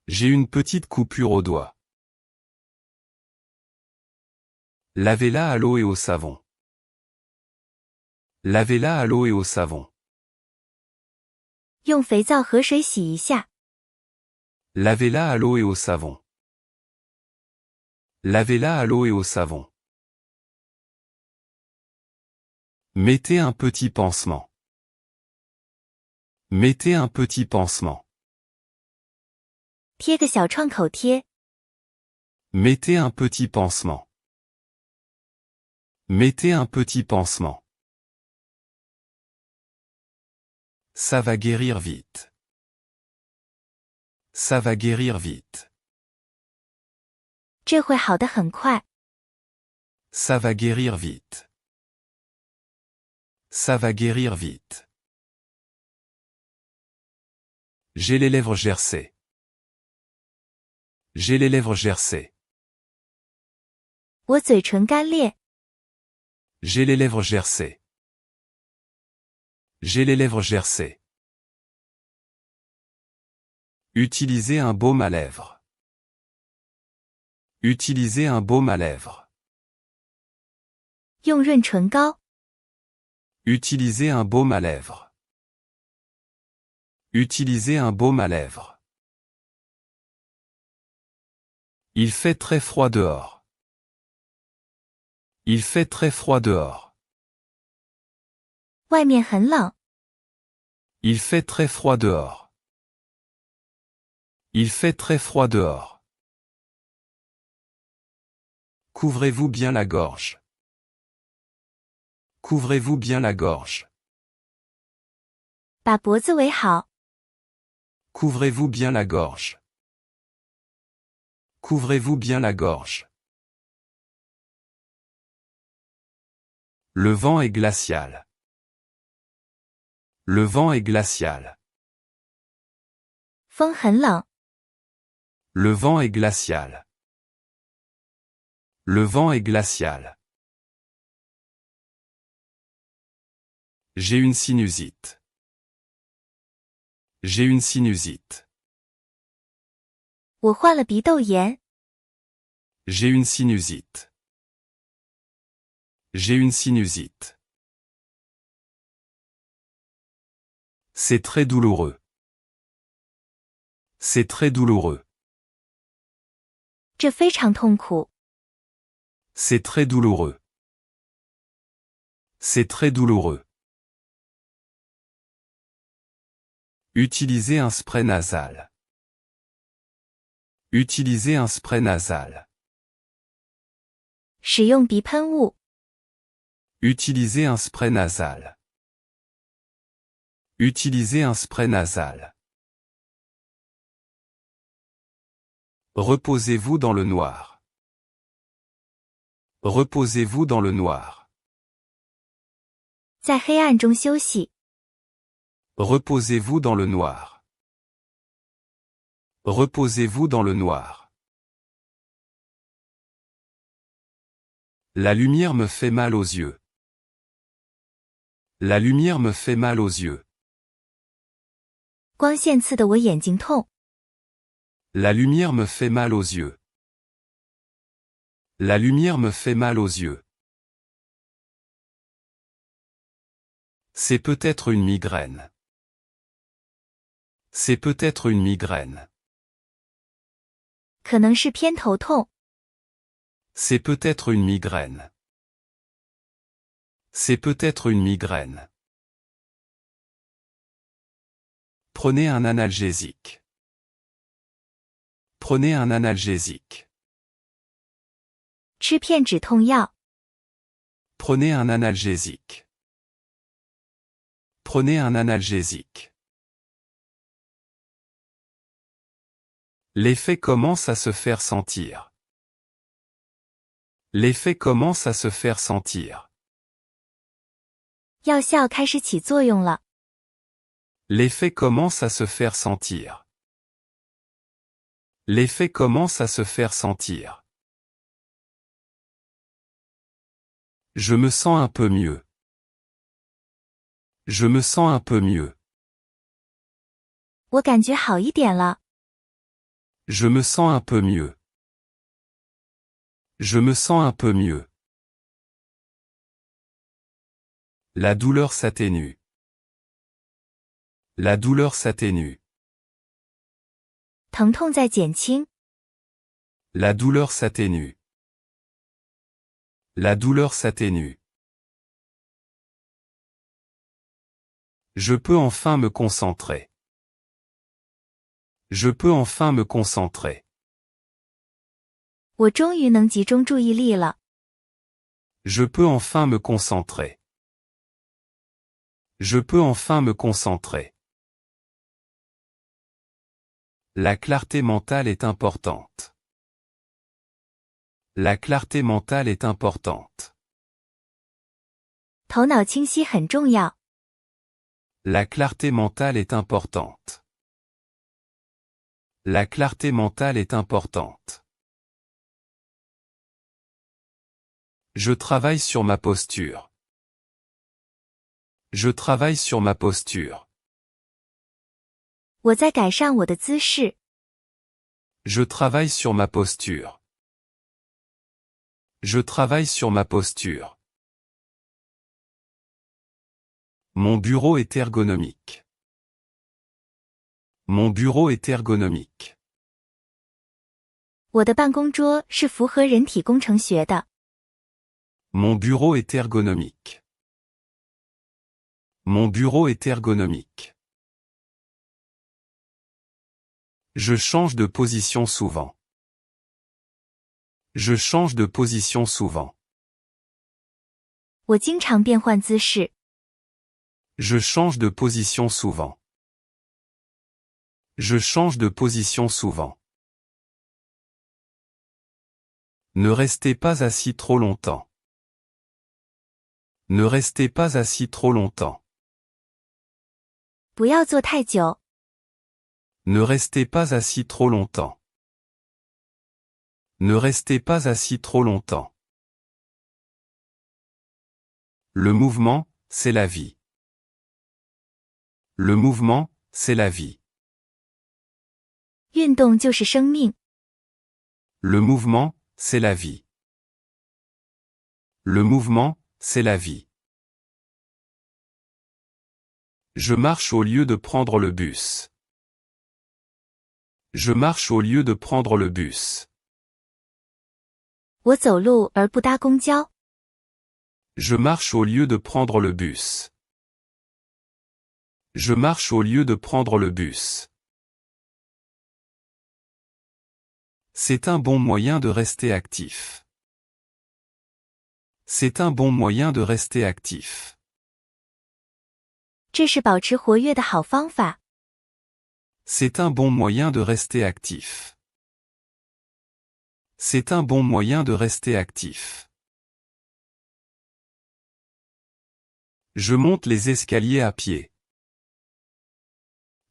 [SPEAKER 1] J'ai une petite coupure au doigt. Lavez-la à l'eau et au savon. Lavez-la à l'eau et au savon.
[SPEAKER 2] 用肥皂和水洗一下。
[SPEAKER 1] Lavez-la à l'eau et au savon. Lavez-la à l'eau et au savon. Mettez un petit pansement. Mettez un petit pansement.
[SPEAKER 2] 贴个小创口贴。
[SPEAKER 1] Mettez un petit pansement. Mettez un petit pansement. Ça va guérir vite. Ça va guérir vite.
[SPEAKER 2] 这会好得很快。
[SPEAKER 1] Ça va guérir vite. Ça va guérir vite. J'ai les lèvres gercées. J'ai les lèvres gercées.
[SPEAKER 2] 我嘴唇干裂。
[SPEAKER 1] J'ai les lèvres gercées. J'ai les lèvres gercées. Utilisez un baume à lèvres. Utilisez un baume à lèvres.
[SPEAKER 2] 用润唇膏。
[SPEAKER 1] Utilisez un baume à lèvres. Utilisez un baume à lèvres. Il fait très froid dehors. Il fait très froid dehors.
[SPEAKER 2] 外面很冷。
[SPEAKER 1] Il fait très froid dehors. Il fait très froid dehors. Couvrez-vous bien la gorge. Couvrez-vous bien la gorge.
[SPEAKER 2] 把脖子围好。
[SPEAKER 1] Couvrez-vous bien la gorge. Couvrez-vous bien la gorge. Le vent est glacial. Le vent est glacial.
[SPEAKER 2] 风很冷，
[SPEAKER 1] Le vent est glacial. Le vent est glacial. J'ai une sinusite. J'ai une sinusite.
[SPEAKER 2] 我患了鼻窦炎。
[SPEAKER 1] J'ai une sinusite. J'ai une sinusite. C'est très douloureux. C'est très douloureux.
[SPEAKER 2] 这非常痛苦，
[SPEAKER 1] C'est très douloureux. C'est très douloureux. Utilisez un spray nasal. Utilisez un spray nasal.
[SPEAKER 2] 使用鼻喷雾，
[SPEAKER 1] Utilisez un spray nasal. Utilisez un spray nasal. Reposez-vous dans le noir. Reposez-vous dans le noir.
[SPEAKER 2] 在黑暗中休息，
[SPEAKER 1] Reposez-vous dans le noir. Reposez-vous dans le noir. La lumière me fait mal aux yeux. La lumière me fait mal aux yeux.
[SPEAKER 2] 光线刺得我眼睛痛，
[SPEAKER 1] La lumière me fait mal aux yeux. La lumière me fait mal aux yeux. C'est peut-être une migraine. C'est peut-être une migraine.
[SPEAKER 2] 可能是偏头痛，
[SPEAKER 1] C'est peut-être une migraine. C'est peut-être une migraine. Prenez un analgésique. Prenez un analgésique.
[SPEAKER 2] 吃片止痛药，
[SPEAKER 1] Prenez un analgésique. Prenez un analgésique. L'effet commence à se faire sentir. L'effet commence à se faire sentir.
[SPEAKER 2] 药效开始起作用了，
[SPEAKER 1] L'effet commence à se faire sentir. L'effet commence à se faire sentir. Je me sens un peu mieux. Je me sens un peu mieux.
[SPEAKER 2] 我感觉好一点了，
[SPEAKER 1] Je me sens un peu mieux. Je me sens un peu mieux. La douleur s'atténue. La douleur s'atténue.
[SPEAKER 2] 疼痛在减轻，
[SPEAKER 1] La douleur s'atténue. La douleur s'atténue. Je peux enfin me concentrer. Je peux enfin me concentrer.
[SPEAKER 2] 我终于能集中注意力了，
[SPEAKER 1] Je peux enfin me concentrer. Je peux enfin me concentrer. La clarté mentale est importante. La clarté mentale est importante.
[SPEAKER 2] 头脑清晰很重要，
[SPEAKER 1] La clarté mentale est importante. La clarté mentale est importante. Je travaille sur ma posture. Je travaille sur ma posture.
[SPEAKER 2] 我在改善我的姿势，
[SPEAKER 1] Je travaille sur ma posture. Je travaille sur ma posture. Mon bureau est ergonomique. Mon bureau est ergonomique.
[SPEAKER 2] 我的办公桌是符合人体工程学的，
[SPEAKER 1] Mon bureau est ergonomique. Mon bureau est ergonomique. Je change de position souvent. Je change de position souvent.
[SPEAKER 2] 我经常变换姿势，
[SPEAKER 1] Je change de position souvent. Je change de position souvent. Ne restez pas assis trop longtemps. Ne restez pas assis trop longtemps.
[SPEAKER 2] 不要坐太久。
[SPEAKER 1] Ne restez pas assis trop longtemps. Ne restez pas assis trop longtemps. Le mouvement, c'est la vie. Le mouvement, c'est la vie.
[SPEAKER 2] 运动就是生命。
[SPEAKER 1] Le mouvement, c'est la vie. Le mouvement, c'est la vie. Je marche au lieu de prendre le bus. Je marche au lieu de prendre le bus.
[SPEAKER 2] 我走路而不搭公交。
[SPEAKER 1] Je marche au lieu de prendre le bus. Je marche au lieu de prendre le bus. C'est un bon moyen de rester actif. C'est un bon moyen de rester actif.
[SPEAKER 2] 这是保持活跃的好方法。
[SPEAKER 1] C'est un bon moyen de rester actif. C'est un bon moyen de rester actif. Je monte les escaliers à pied.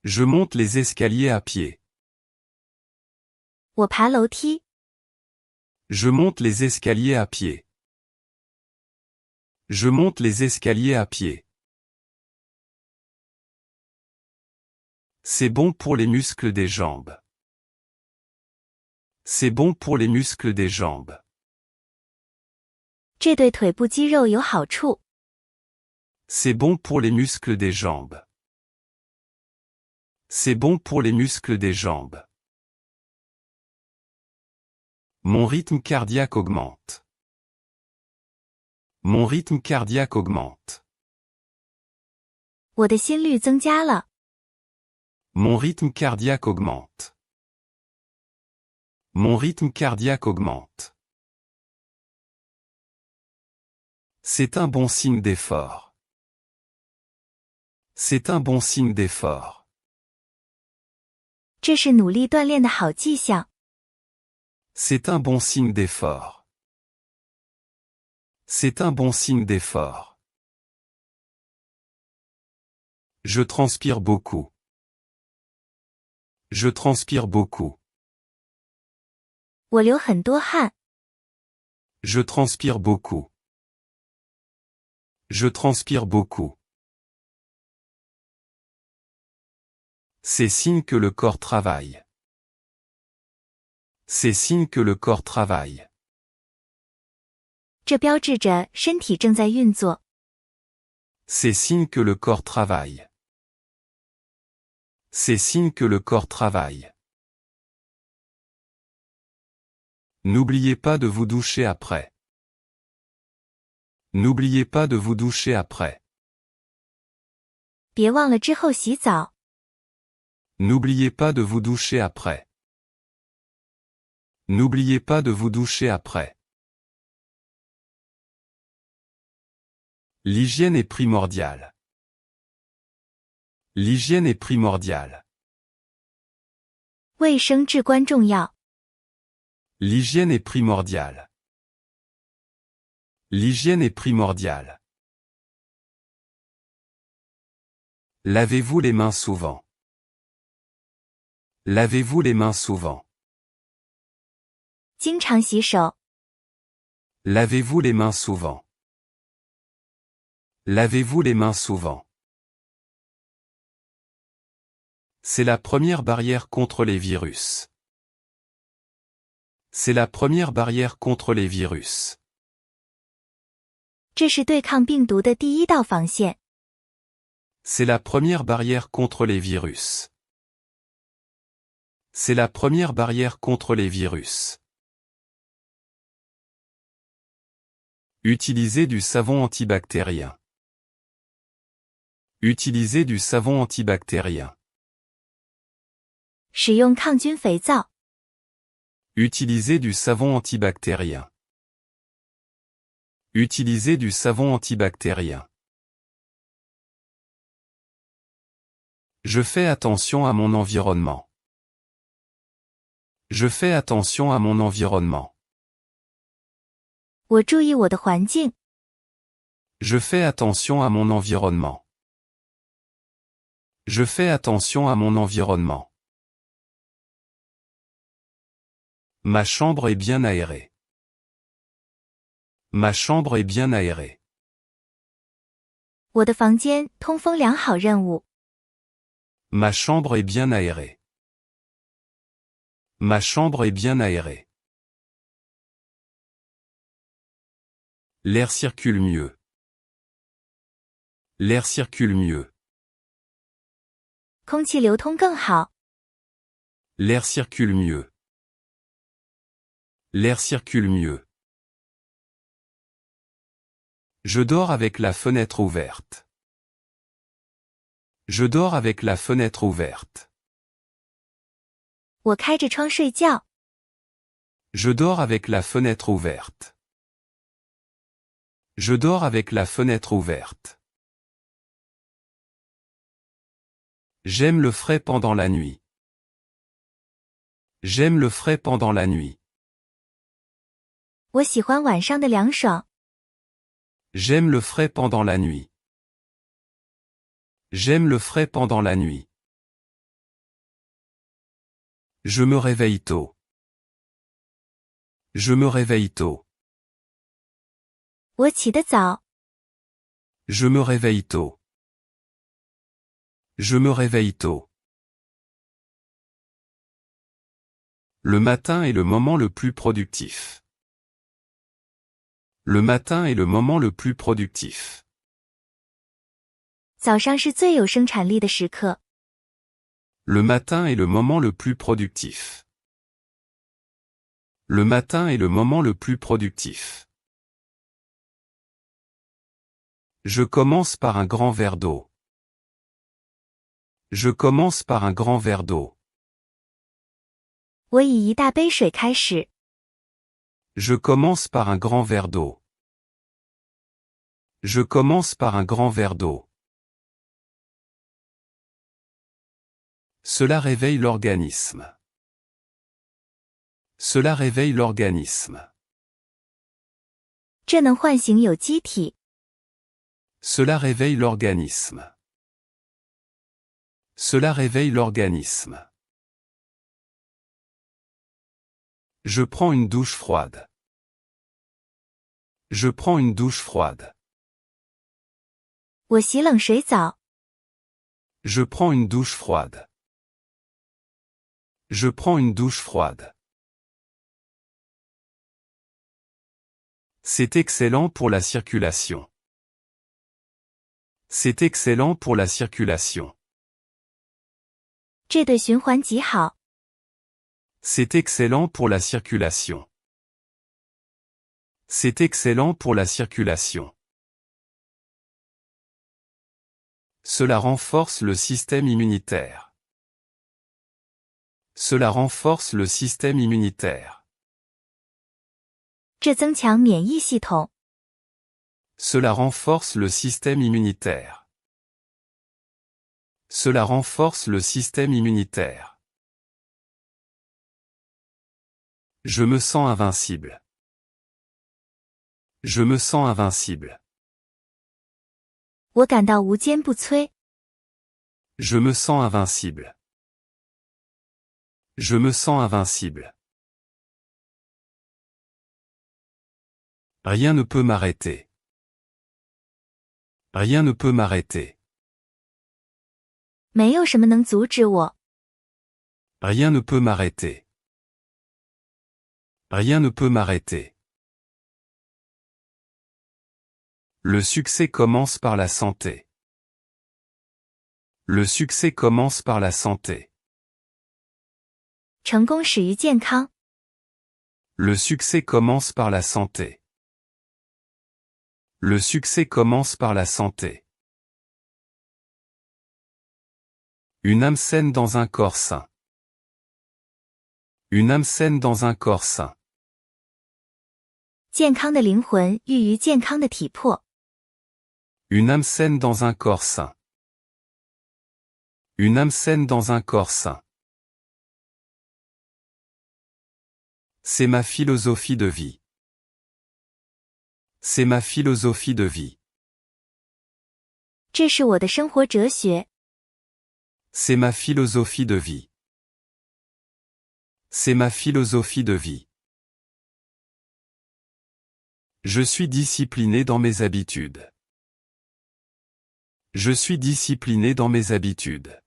[SPEAKER 1] Je monte les escaliers à pied.
[SPEAKER 2] 我爬楼梯。
[SPEAKER 1] Je monte les escaliers à pied. Je monte les escaliers à pied. C'est bon pour les muscles des jambes. C'est bon pour les muscles des jambes.
[SPEAKER 2] 这对腿部肌肉有好处。
[SPEAKER 1] C'est bon pour les muscles des jambes. C'est bon pour les muscles des jambes. Mon rythme cardiaque augmente. Mon rythme cardiaque augmente.
[SPEAKER 2] 我的心率增加了。
[SPEAKER 1] Mon rythme cardiaque augmente. Mon rythme cardiaque augmente. C'est un bon signe d'effort. C'est un bon signe d'effort.
[SPEAKER 2] 这是努力锻炼的好迹象。
[SPEAKER 1] C'est un bon signe d'effort. C'est un bon signe d'effort. Je transpire beaucoup. Je transpire beaucoup.
[SPEAKER 2] 我流很多汗。
[SPEAKER 1] Je transpire beaucoup. Je transpire beaucoup. C'est signe que le corps travaille. C'est signe que le corps travaille.
[SPEAKER 2] 这标志着身体正在运作。
[SPEAKER 1] C'est signe que le corps travaille. C'est signe que le corps travaille. N'oubliez pas de vous doucher après. N'oubliez pas de vous doucher après.
[SPEAKER 2] 别忘了之后洗澡。
[SPEAKER 1] N'oubliez pas de vous doucher après. N'oubliez pas de vous doucher après. L'hygiène est primordiale. L'hygiène est primordiale.
[SPEAKER 2] 卫生至关重要。
[SPEAKER 1] L'hygiène est primordiale. L'hygiène est primordiale. Lavez-vous les mains souvent. Lavez-vous les mains souvent.
[SPEAKER 2] 经常洗手。
[SPEAKER 1] Lavez-vous les mains souvent. Lavez-vous les mains souvent. C'est la première barrière contre les virus. C'est la première barrière contre les virus.
[SPEAKER 2] 这是对抗病毒的第一道防线。
[SPEAKER 1] C'est la première barrière contre les virus. C'est la première barrière contre les virus. Utilisez du savon antibactérien. Utilisez du savon antibactérien.
[SPEAKER 2] 使用抗菌肥皂。
[SPEAKER 1] Utilisez du savon antibactérien. Utilisez du savon antibactérien. Je fais attention à mon environnement. Je fais attention à mon environnement.
[SPEAKER 2] 我注意我的环境。
[SPEAKER 1] Je fais attention à mon environnement. Je fais attention à mon environnement. Ma chambre est bien aérée. Ma chambre est bien aérée.
[SPEAKER 2] 我的房间通风良好任务。
[SPEAKER 1] Ma chambre est bien aérée. Ma chambre est bien aérée. L'air circule mieux. L'air circule mieux.
[SPEAKER 2] 空气流通更好。
[SPEAKER 1] L'air circule mieux. L'air circule mieux. Je dors avec la fenêtre ouverte. Je dors avec la fenêtre ouverte.
[SPEAKER 2] 我开着窗睡觉。
[SPEAKER 1] Je dors avec la fenêtre ouverte. Je dors avec la fenêtre ouverte. J'aime le frais pendant la nuit. J'aime le frais pendant la nuit.
[SPEAKER 2] 我喜欢晚上的凉爽。
[SPEAKER 1] J'aime le frais pendant la nuit. J'aime le frais pendant la nuit. Je me réveille tôt. Je me réveille tôt.
[SPEAKER 2] 我起得早。
[SPEAKER 1] Je me réveille tôt. Je me réveille tôt. Le matin est le moment le plus productif. Le matin est le moment le plus productif.
[SPEAKER 2] 早上是最有生产力的时刻。
[SPEAKER 1] Le matin est le moment le plus productif. Le matin est le moment le plus productif. Je commence par un grand verre d'eau. Je commence par un grand verre d'eau.
[SPEAKER 2] 我以一大杯水开始。
[SPEAKER 1] Je commence par un grand verre d'eau. Je commence par un grand verre d'eau. Cela réveille l'organisme. Cela réveille l'organisme.
[SPEAKER 2] 这能唤醒有机体。
[SPEAKER 1] Cela réveille l'organisme. Cela réveille l'organisme. Je prends une douche froide. Je prends une douche froide.
[SPEAKER 2] 我洗冷水澡。
[SPEAKER 1] Je prends une douche froide. Je prends une douche froide. C'est excellent pour la circulation. C'est excellent pour la circulation.
[SPEAKER 2] 这对循环极好。
[SPEAKER 1] C'est excellent pour la circulation. C'est excellent pour la circulation. Cela renforce le système immunitaire. Cela renforce le système immunitaire.
[SPEAKER 2] 这增强免疫系统。
[SPEAKER 1] Cela renforce le système immunitaire. Cela renforce le système immunitaire. Je me sens invincible. Je me sens invincible.
[SPEAKER 2] 我感到无坚不摧。
[SPEAKER 1] Je me sens invincible. Je me sens invincible. Rien ne peut m'arrêter. Rien ne peut m'arrêter.
[SPEAKER 2] 没有什么能阻止我。
[SPEAKER 1] Rien ne peut m'arrêter. Rien ne peut m'arrêter. Le succès commence par la santé. Le succès commence par la santé.
[SPEAKER 2] 成功始于健康。
[SPEAKER 1] Le succès commence par la santé. Le succès commence par la santé. Une âme saine dans un corps sain. Une âme saine dans un corps sain.
[SPEAKER 2] 健康的灵魂寓于健康的体魄。
[SPEAKER 1] Une âme saine dans un corps sain. Une âme saine dans un corps sain. C'est ma philosophie de vie. C'est ma philosophie de vie.
[SPEAKER 2] 这是我的生活哲学。
[SPEAKER 1] C'est ma philosophie de vie. C'est ma philosophie de vie. Je suis discipliné dans mes habitudes. Je suis discipliné dans mes habitudes.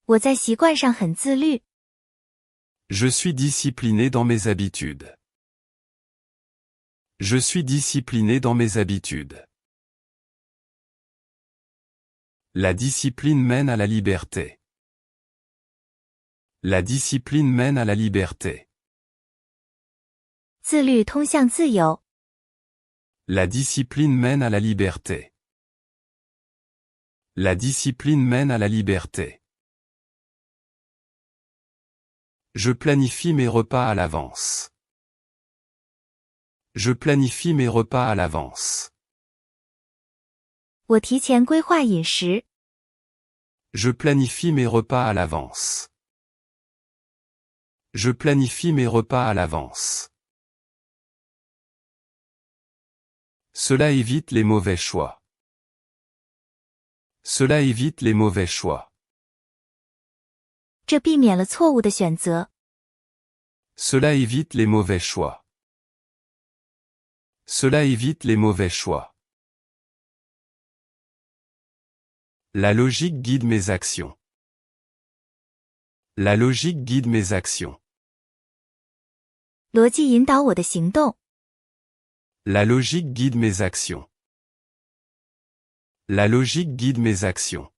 [SPEAKER 2] 我在习惯上很自律。
[SPEAKER 1] Je suis discipliné dans mes habitudes. Je suis discipliné dans mes habitudes. La discipline mène à la liberté. La discipline mène à la liberté.
[SPEAKER 2] 自律通向自由。
[SPEAKER 1] La discipline mène à la liberté. La discipline mène à la liberté. Je planifie mes repas à l'avance. Je planifie mes repas à l'avance.
[SPEAKER 2] 我提前规划饮食。
[SPEAKER 1] Je planifie mes repas à l'avance. Je planifie mes repas à l'avance. Cela évite les mauvais choix. Cela évite les mauvais choix.
[SPEAKER 2] 这避免了错误的选择。
[SPEAKER 1] Cela évite les mauvais choix. Cela évite les mauvais choix. La logique guide mes actions. La logique guide mes actions.
[SPEAKER 2] 逻辑引导我的行动。
[SPEAKER 1] La logique guide mes actions. La logique guide mes actions.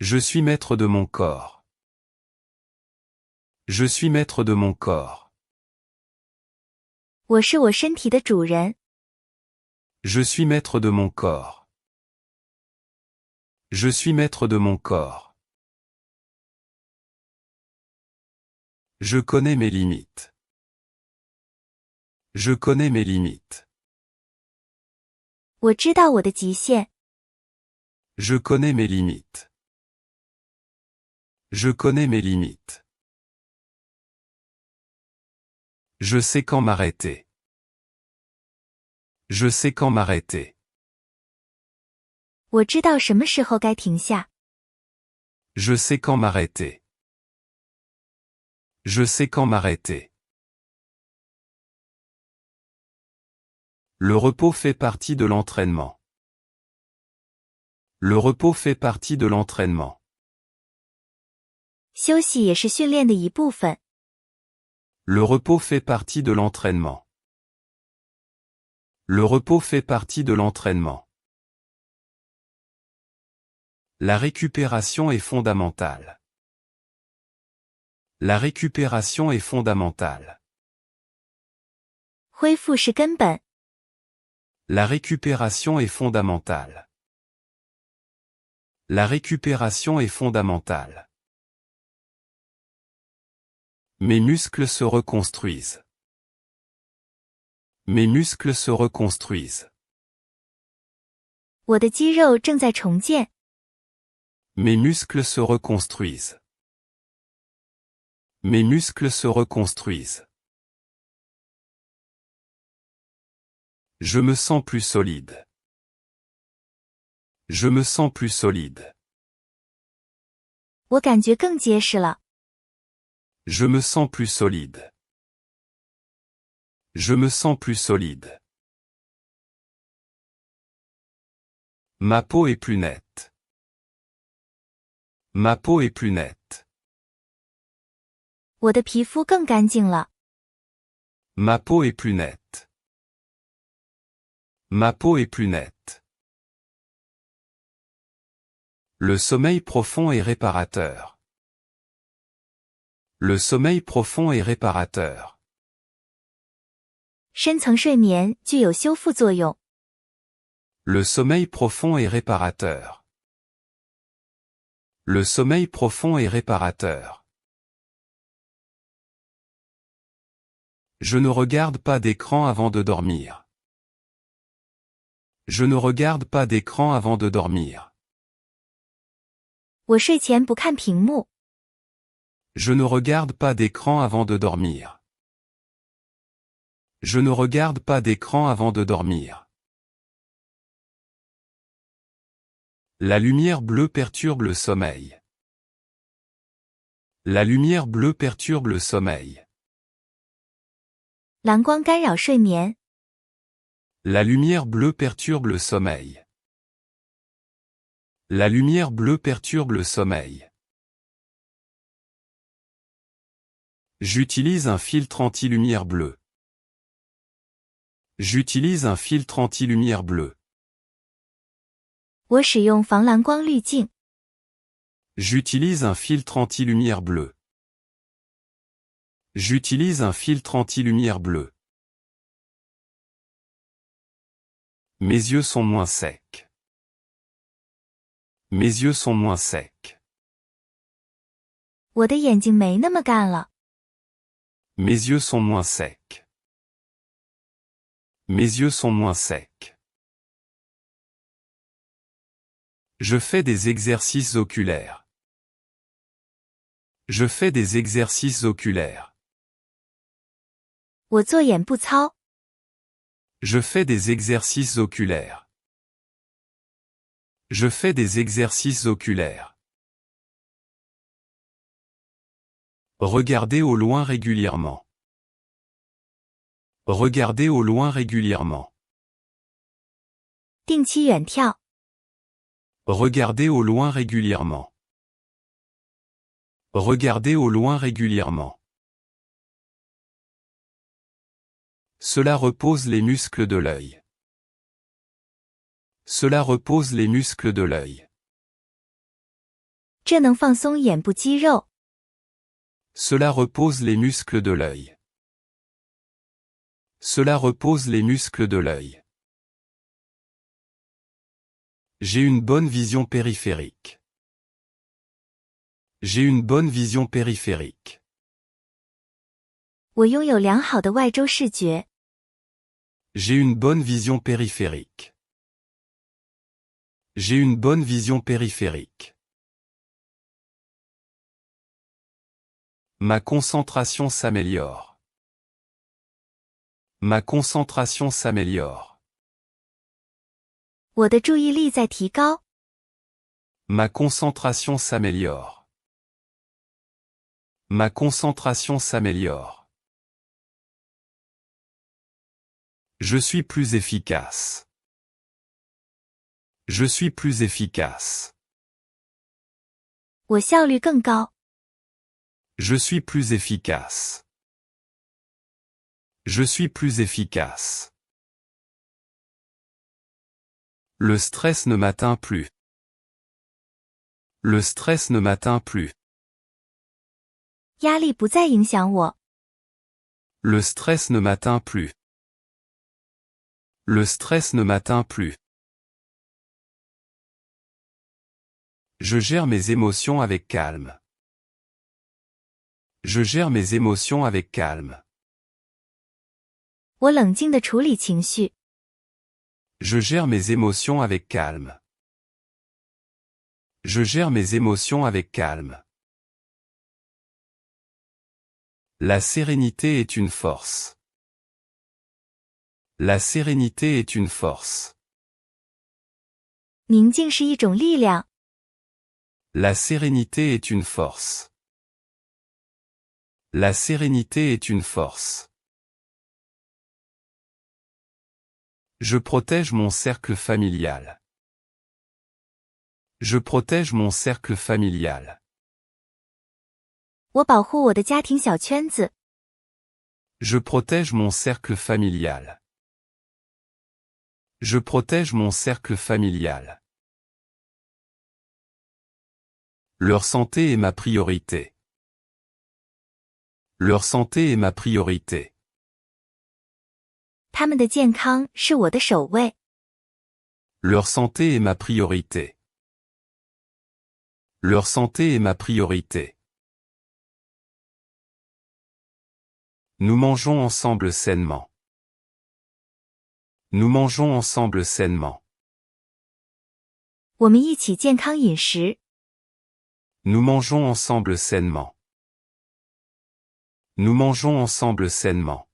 [SPEAKER 1] Je suis maître de mon corps. Je suis maître de mon corps.
[SPEAKER 2] 我是我身体的主人。
[SPEAKER 1] Je suis maître de mon corps. Je suis maître de mon corps. Je connais mes limites. Je connais mes limites.
[SPEAKER 2] 我知道我的极限。
[SPEAKER 1] Je connais mes limites. Je connais mes limites. Je sais quand m'arrêter. Je sais quand m'arrêter.
[SPEAKER 2] 我知道什么时候该停下。
[SPEAKER 1] Je sais quand m'arrêter. Je sais quand m'arrêter. Le repos fait partie de l'entraînement. Le repos fait partie de l'entraînement.
[SPEAKER 2] 休息也是训练的一部分。
[SPEAKER 1] Le repos fait partie de l'entraînement. Le repos fait partie de l'entraînement. La récupération est fondamentale. La récupération est fondamentale.
[SPEAKER 2] 恢复是根本。
[SPEAKER 1] La récupération est fondamentale. La récupération est fondamentale. Mes muscles se reconstruisent. Mes muscles se reconstruisent.
[SPEAKER 2] 我的肌肉正在重建。
[SPEAKER 1] Mes muscles se reconstruisent. Mes muscles se reconstruisent. Je me sens plus solide. Je me sens plus solide.
[SPEAKER 2] 我感觉更结实了。
[SPEAKER 1] Je me sens plus solide. Je me sens plus solide. Ma peau est plus nette. Ma peau est plus nette.
[SPEAKER 2] 我的皮肤更干净了。
[SPEAKER 1] Ma peau est plus nette. Ma peau est plus nette. Le sommeil profond est réparateur. Le sommeil profond est réparateur.
[SPEAKER 2] 深层睡眠具有修复作用。
[SPEAKER 1] Le sommeil profond est réparateur. Le sommeil profond est réparateur. Je ne regarde pas d'écran avant de dormir. Je ne regarde pas d'écran avant de dormir.
[SPEAKER 2] 我睡前不看屏幕。
[SPEAKER 1] Je ne regarde pas d'écran avant de dormir. Je ne regarde pas d'écran avant de dormir. La lumière bleue perturbe le sommeil. La lumière bleue perturbe le sommeil.
[SPEAKER 2] 蓝光干扰睡眠。
[SPEAKER 1] La lumière bleue perturbe le sommeil. La lumière bleue perturbe le sommeil. J'utilise un filtre anti-lumière bleue. J'utilise un filtre anti-lumière bleue.
[SPEAKER 2] 我使用防蓝光滤镜。
[SPEAKER 1] J'utilise un filtre anti-lumière bleue. J'utilise un filtre anti-lumière bleue. Mes yeux sont moins secs. Mes yeux sont moins secs.
[SPEAKER 2] 我的眼睛没那么干了。
[SPEAKER 1] Mes yeux sont moins secs. Mes yeux sont moins secs. Je fais des exercices oculaires. Je fais des exercices oculaires.
[SPEAKER 2] 我做眼部操。
[SPEAKER 1] Je fais des exercices oculaires. Je fais des exercices oculaires. Regardez au loin régulièrement. Regardez au loin régulièrement.
[SPEAKER 2] 定期远眺。
[SPEAKER 1] Regardez au loin régulièrement. Regardez au loin régulièrement. Cela repose les muscles de l'œil. Cela repose les muscles de l'œil.
[SPEAKER 2] 这能放松眼部肌肉。
[SPEAKER 1] Cela repose les muscles de l'œil. Cela repose les muscles de l'œil. J'ai une bonne vision périphérique. J'ai une bonne vision périphérique.
[SPEAKER 2] 我拥有良好的外周视觉。
[SPEAKER 1] J'ai une bonne vision périphérique. J'ai une bonne vision périphérique. Ma concentration s'améliore. Ma concentration s'améliore.
[SPEAKER 2] 我的注意力在提高。
[SPEAKER 1] Ma concentration s'améliore. Ma concentration s'améliore. Je suis plus efficace. Je suis plus efficace.
[SPEAKER 2] 我效率更高。
[SPEAKER 1] Je suis plus efficace. Je suis plus efficace. Le stress ne m'atteint plus. Le stress ne m'atteint plus.
[SPEAKER 2] 压力不再影响我。
[SPEAKER 1] Le stress ne m'atteint plus. Le stress ne m'atteint plus. Je gère mes émotions avec calme. Je gère mes émotions avec calme.
[SPEAKER 2] 我冷静地处理情绪。
[SPEAKER 1] Je gère mes émotions avec calme. Je gère mes émotions avec calme. La sérénité est une force. La sérénité est une force.
[SPEAKER 2] 宁静是一种力量。
[SPEAKER 1] La sérénité est une force. La sérénité est une force. Je protège mon cercle familial. Je protège mon cercle familial.
[SPEAKER 2] 我保护我的家庭小圈子。
[SPEAKER 1] Je protège mon cercle familial. Je protège mon cercle familial. Leur santé est ma priorité. Leur santé est ma priorité.
[SPEAKER 2] 他们的健康是我的首位。
[SPEAKER 1] Leur santé est ma priorité. Leur santé est ma priorité. Nous mangeons ensemble sainement. Nous mangeons ensemble sainement.
[SPEAKER 2] 我们一起健康饮食。
[SPEAKER 1] Nous mangeons ensemble sainement. Nous mangeons ensemble sainement.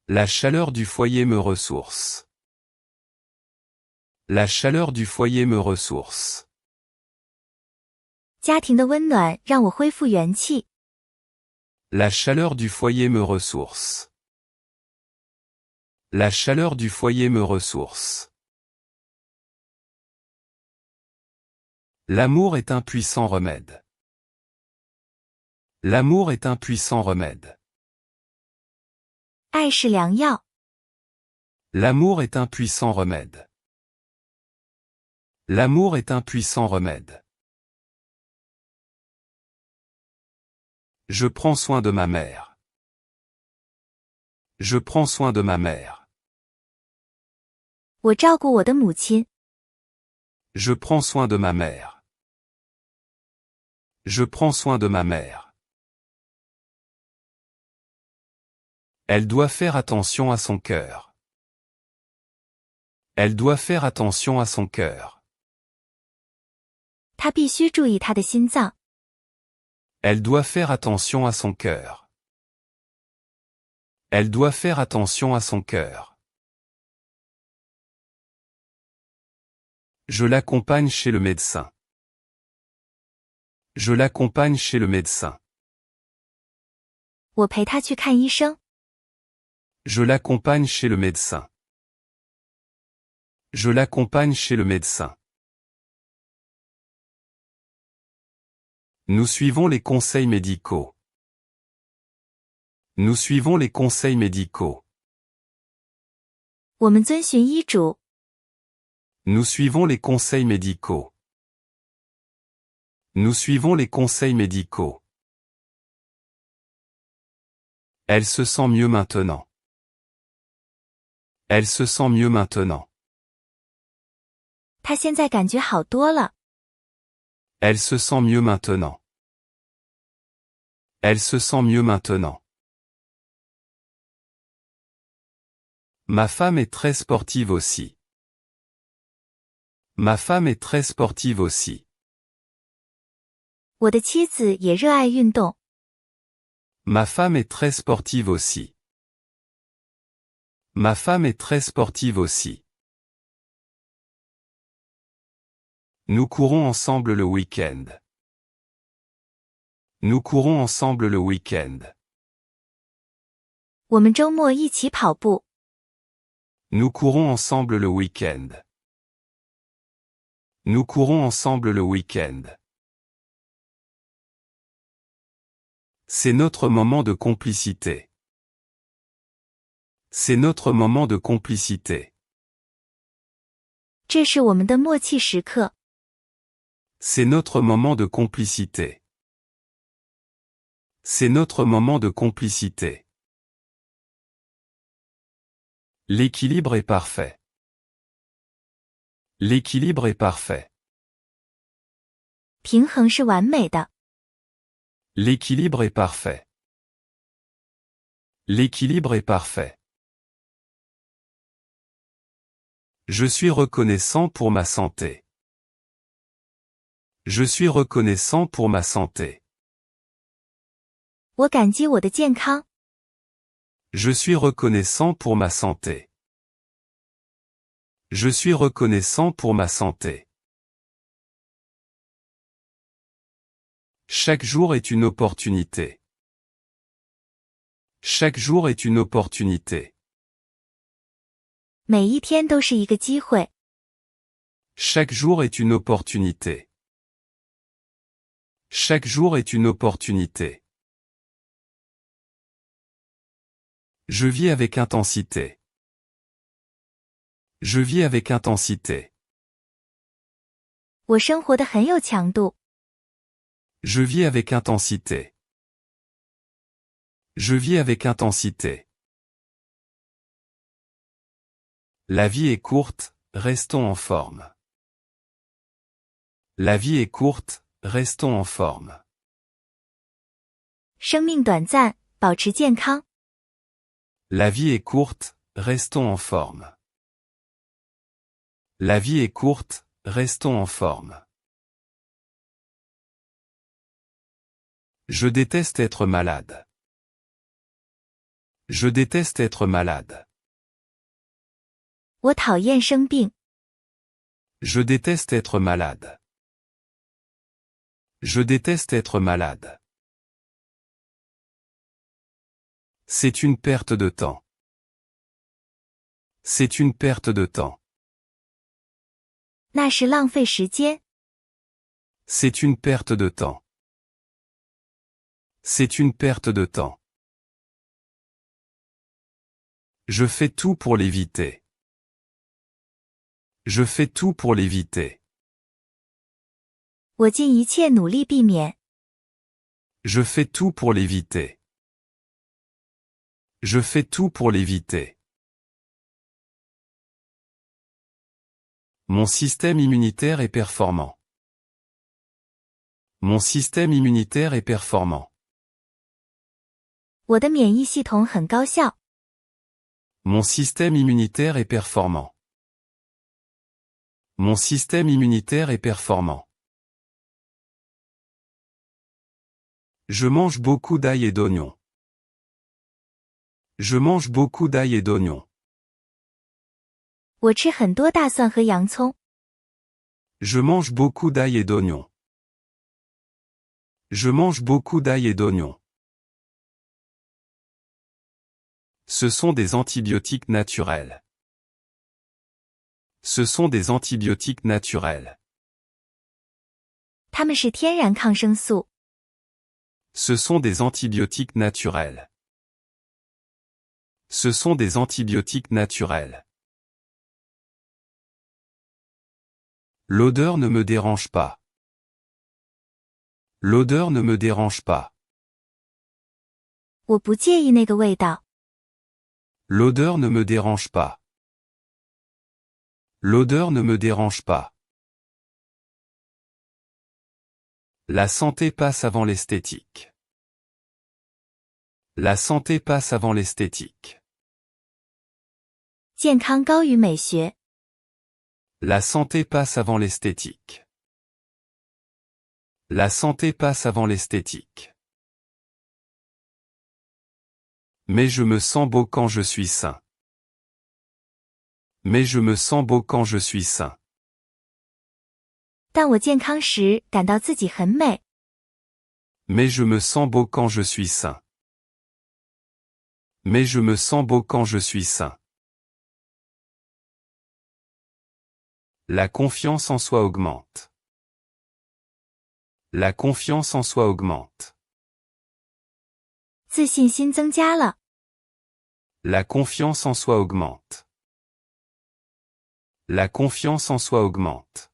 [SPEAKER 1] La chaleur du foyer me ressource. La chaleur du foyer me ressource.
[SPEAKER 2] 家庭的温暖让我恢复元气。
[SPEAKER 1] La chaleur du foyer me ressource. La chaleur du foyer me ressource. L'amour est un puissant remède. L'amour est un puissant remède.
[SPEAKER 2] 爱是良药。
[SPEAKER 1] L'amour est un puissant remède. L'amour est un puissant remède. Je prends soin de ma mère. Je prends soin de ma mère.
[SPEAKER 2] 我照顾我的母亲。
[SPEAKER 1] Je prends soin de ma mère. Je prends soin de ma mère. Elle doit faire attention à son cœur. Elle doit faire attention à son cœur.
[SPEAKER 2] 她必须注意她的心脏。
[SPEAKER 1] Elle doit faire attention à son cœur. Elle doit faire attention à son cœur. Je l'accompagne chez le médecin. Je l'accompagne chez le médecin.
[SPEAKER 2] 我陪她去看医生。
[SPEAKER 1] Je l'accompagne chez le médecin. Je l'accompagne chez le médecin. Nous suivons les conseils médicaux. Nous suivons les conseils médicaux.
[SPEAKER 2] 我们遵循医嘱。
[SPEAKER 1] Nous suivons les conseils médicaux. Nous suivons les conseils médicaux. Elle se sent mieux maintenant. Elle se sent mieux maintenant.
[SPEAKER 2] 她现在感觉好多了。
[SPEAKER 1] Elle se sent mieux maintenant. Elle se sent mieux maintenant. Ma femme est très sportive aussi. Ma femme est très sportive aussi.
[SPEAKER 2] 我的妻子也热爱运动。
[SPEAKER 1] Ma femme est très sportive aussi. Ma femme est très sportive aussi. Nous courons ensemble le week-end. Nous courons ensemble le week-end.
[SPEAKER 2] 我们周末一起跑步。
[SPEAKER 1] Nous courons ensemble le week-end. Nous courons ensemble le week-end. C'est notre moment de complicité. C'est notre moment de complicité.
[SPEAKER 2] 这是我们的默契时刻。
[SPEAKER 1] C'est notre moment de complicité. C'est notre moment de complicité. L'équilibre est parfait. L'équilibre est parfait.
[SPEAKER 2] 平衡是完美的。
[SPEAKER 1] L'équilibre est parfait. L'équilibre est parfait. Je suis reconnaissant pour ma santé. Je suis reconnaissant pour ma santé.
[SPEAKER 2] 我感激我的健康。
[SPEAKER 1] Je suis reconnaissant pour ma santé. Je suis reconnaissant pour ma santé. Chaque jour est une opportunité. Chaque jour est une opportunité.
[SPEAKER 2] 每一天都是一个机会。
[SPEAKER 1] Chaque jour est une opportunité. Chaque jour est une opportunité. Je vis avec intensité. Je vis avec intensité.
[SPEAKER 2] 我生活得很有强度。
[SPEAKER 1] Je vis avec intensité. Je vis avec intensité. La vie est courte, restons en forme. La vie est courte, restons en forme.
[SPEAKER 2] 生命短暂，保持健康。
[SPEAKER 1] La vie est courte, restons en forme. La vie est courte, restons en forme. Je déteste être malade. Je déteste être malade.
[SPEAKER 2] 我讨厌生病。
[SPEAKER 1] Je déteste être malade. Je déteste être malade. C'est une perte de temps. C'est une perte de temps.
[SPEAKER 2] 那是浪费时间。
[SPEAKER 1] C'est une perte de temps. C'est une perte de temps. Je fais tout pour l'éviter. Je fais tout pour l'éviter.
[SPEAKER 2] 我尽一切努力避免。
[SPEAKER 1] Je fais tout pour l'éviter. Je fais tout pour l'éviter. Mon système immunitaire est performant. Mon système immunitaire est performant.
[SPEAKER 2] 我的免疫系统很高效。
[SPEAKER 1] Mon système immunitaire est performant. Mon système immunitaire est performant. Je mange beaucoup d'ail et d'oignons. Je mange beaucoup d'ail et d'oignons.
[SPEAKER 2] 我吃很多大蒜和洋葱。
[SPEAKER 1] Je mange beaucoup d'ail et d'oignons. Je mange beaucoup d'ail et d'oignons. Ce sont des antibiotiques naturels. Ce sont des antibiotiques naturels.
[SPEAKER 2] 它们是天然抗生素。
[SPEAKER 1] Ce sont des antibiotiques naturels. Ce sont des antibiotiques naturels. L'odeur ne me dérange pas. L'odeur ne me dérange pas.
[SPEAKER 2] 我不介意那个味道。
[SPEAKER 1] L'odeur ne me dérange pas. L'odeur ne me dérange pas. La santé passe avant l'esthétique. La santé passe avant l'esthétique.
[SPEAKER 2] 健康高于美学。
[SPEAKER 1] La santé passe avant l'esthétique. La santé passe avant l'esthétique. Mais je me sens beau quand je suis sain. Mais je me sens beau quand je suis sain.
[SPEAKER 2] 当我健康时，感到自己很美。
[SPEAKER 1] Mais je me sens beau quand je suis sain. Mais je me sens beau quand je suis sain. La confiance en soi augmente. La confiance en soi augmente.
[SPEAKER 2] 自信心增加了。
[SPEAKER 1] La confiance en soi augmente. La confiance en soi augmente.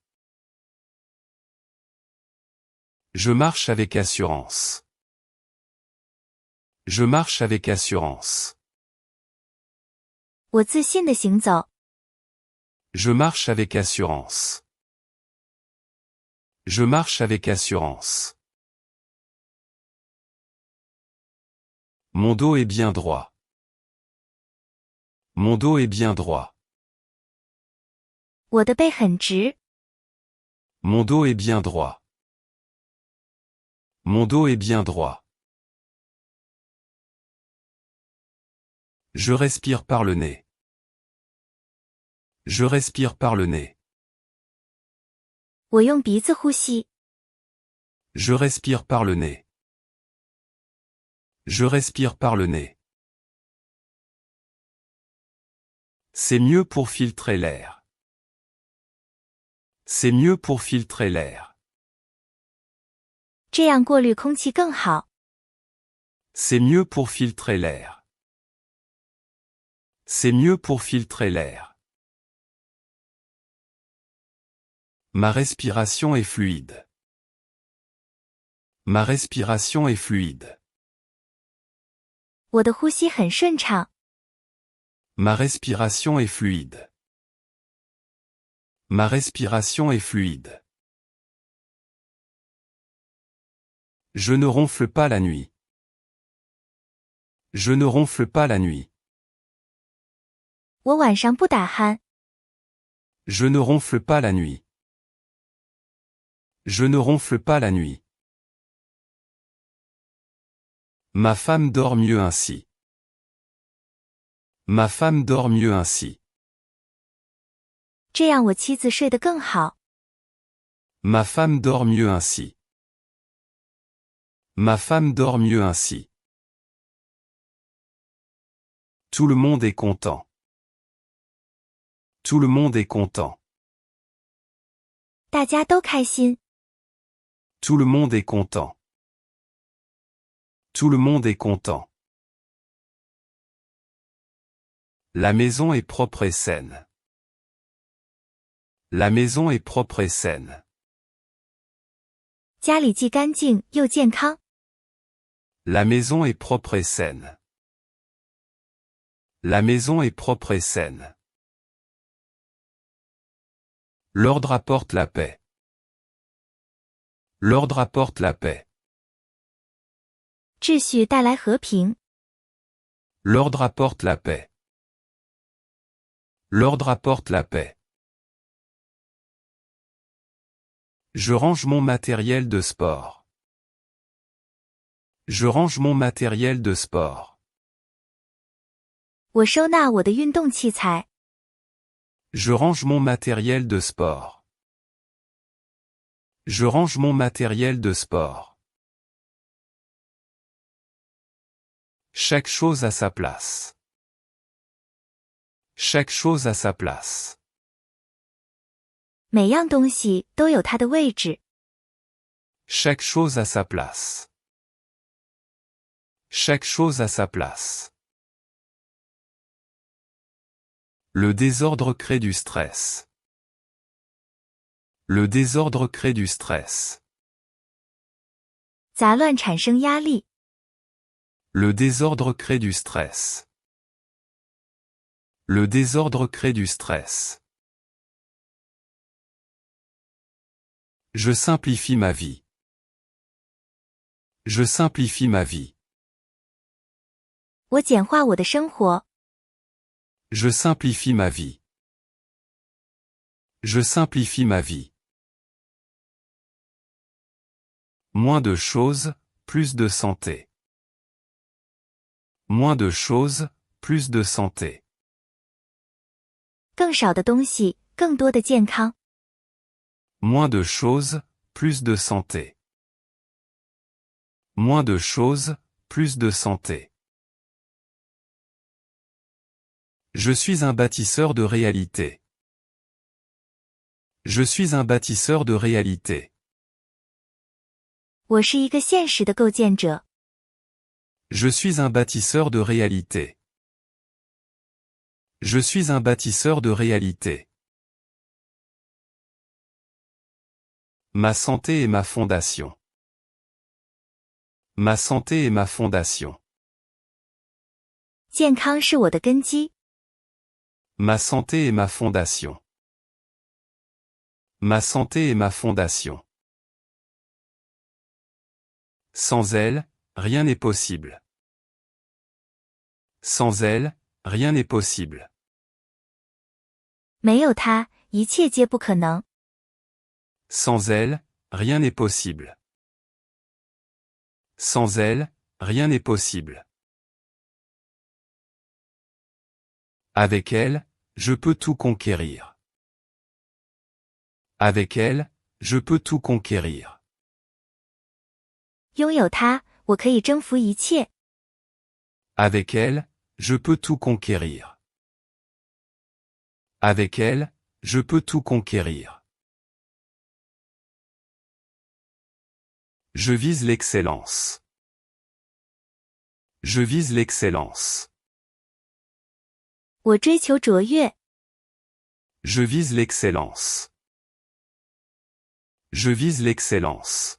[SPEAKER 1] Je marche avec assurance. Je marche avec assurance.
[SPEAKER 2] 我自信地行走。
[SPEAKER 1] Je marche avec assurance. Je marche avec assurance. Mon dos est bien droit. Mon dos est bien droit.
[SPEAKER 2] 我的背很直。
[SPEAKER 1] Mon dos est bien droit. Mon dos est bien droit. Je respire par le nez. Je respire par le nez.
[SPEAKER 2] 我用鼻子呼吸。
[SPEAKER 1] Je respire par le nez. Je respire par le nez. C'est mieux pour filtrer l'air. C'est mieux pour filtrer l'air.
[SPEAKER 2] 这样过滤空气更好。
[SPEAKER 1] C'est mieux pour filtrer l'air. C'est mieux pour filtrer l'air. Ma respiration est fluide. Ma respiration est fluide.
[SPEAKER 2] 我的呼吸很顺畅。
[SPEAKER 1] Ma respiration est fluide. Ma respiration est fluide. Je ne ronfle pas la nuit. Je ne ronfle pas la nuit.
[SPEAKER 2] 我晚上不打鼾。
[SPEAKER 1] Je ne ronfle pas la nuit. Je ne ronfle pas la nuit. Ma femme dort mieux ainsi. Ma femme dort mieux ainsi.
[SPEAKER 2] 这样我妻子睡得更好。
[SPEAKER 1] Ma femme dort mieux ainsi. Ma femme dort mieux ainsi. Tout le monde est content. Tout le monde est content.
[SPEAKER 2] 大家都开心。
[SPEAKER 1] Tout le monde est content. Tout le monde est content. La maison est propre et saine. La maison est propre et saine.
[SPEAKER 2] 家里既干净又健康。
[SPEAKER 1] La maison est propre et saine. La maison est propre et saine. L'ordre apporte la paix. L'ordre apporte la paix.
[SPEAKER 2] 秩序带来和平。
[SPEAKER 1] L'ordre apporte la paix. L'ordre apporte la paix. Je range mon matériel de sport. Je range mon matériel de sport.
[SPEAKER 2] 我收纳我的运动器材。
[SPEAKER 1] Je range mon matériel de sport. Je range mon matériel de sport. Chaque chose à sa place. Chaque chose à sa place.
[SPEAKER 2] 每样东西都有它的位置。
[SPEAKER 1] Chaque chose à sa place. Chaque chose à sa place. Le désordre crée du stress. Le désordre crée du stress.
[SPEAKER 2] 杂乱产生压力。
[SPEAKER 1] Le désordre crée du stress. Le désordre crée du stress. Je simplifie ma vie. Je simplifie ma vie.
[SPEAKER 2] 我简化我的生活。
[SPEAKER 1] Je simplifie ma vie. Je simplifie ma vie. Moins de choses, plus de santé. Moins de choses, plus de santé.
[SPEAKER 2] 更少的东西，更多的健康。
[SPEAKER 1] Moins de choses, plus de santé. Moins de choses, plus de santé. Je suis un bâtisseur de réalité. Je suis un bâtisseur de réalité.
[SPEAKER 2] 我是一个现实的构建者。
[SPEAKER 1] Je suis un bâtisseur de réalité. Je suis un bâtisseur de réalité. Ma santé est ma fondation. Ma santé est ma fondation.
[SPEAKER 2] 健康是我的根基。
[SPEAKER 1] Ma santé est ma fondation. Ma santé est ma fondation. Sans elle, rien n'est possible. Sans elle, rien n'est possible.
[SPEAKER 2] 没有它，一切皆不可能。
[SPEAKER 1] Sans elle, rien n'est possible. Sans elle, rien n'est possible. Avec elle, je peux tout conquérir. Avec elle, je peux tout conquérir.
[SPEAKER 2] 拥有它，我可以征服一切。
[SPEAKER 1] Avec elle, je peux tout conquérir. Avec elle, je peux tout conquérir. Je vise l'excellence. Je vise l'excellence.
[SPEAKER 2] 我追求卓越。
[SPEAKER 1] Je vise l'excellence. Je vise l'excellence.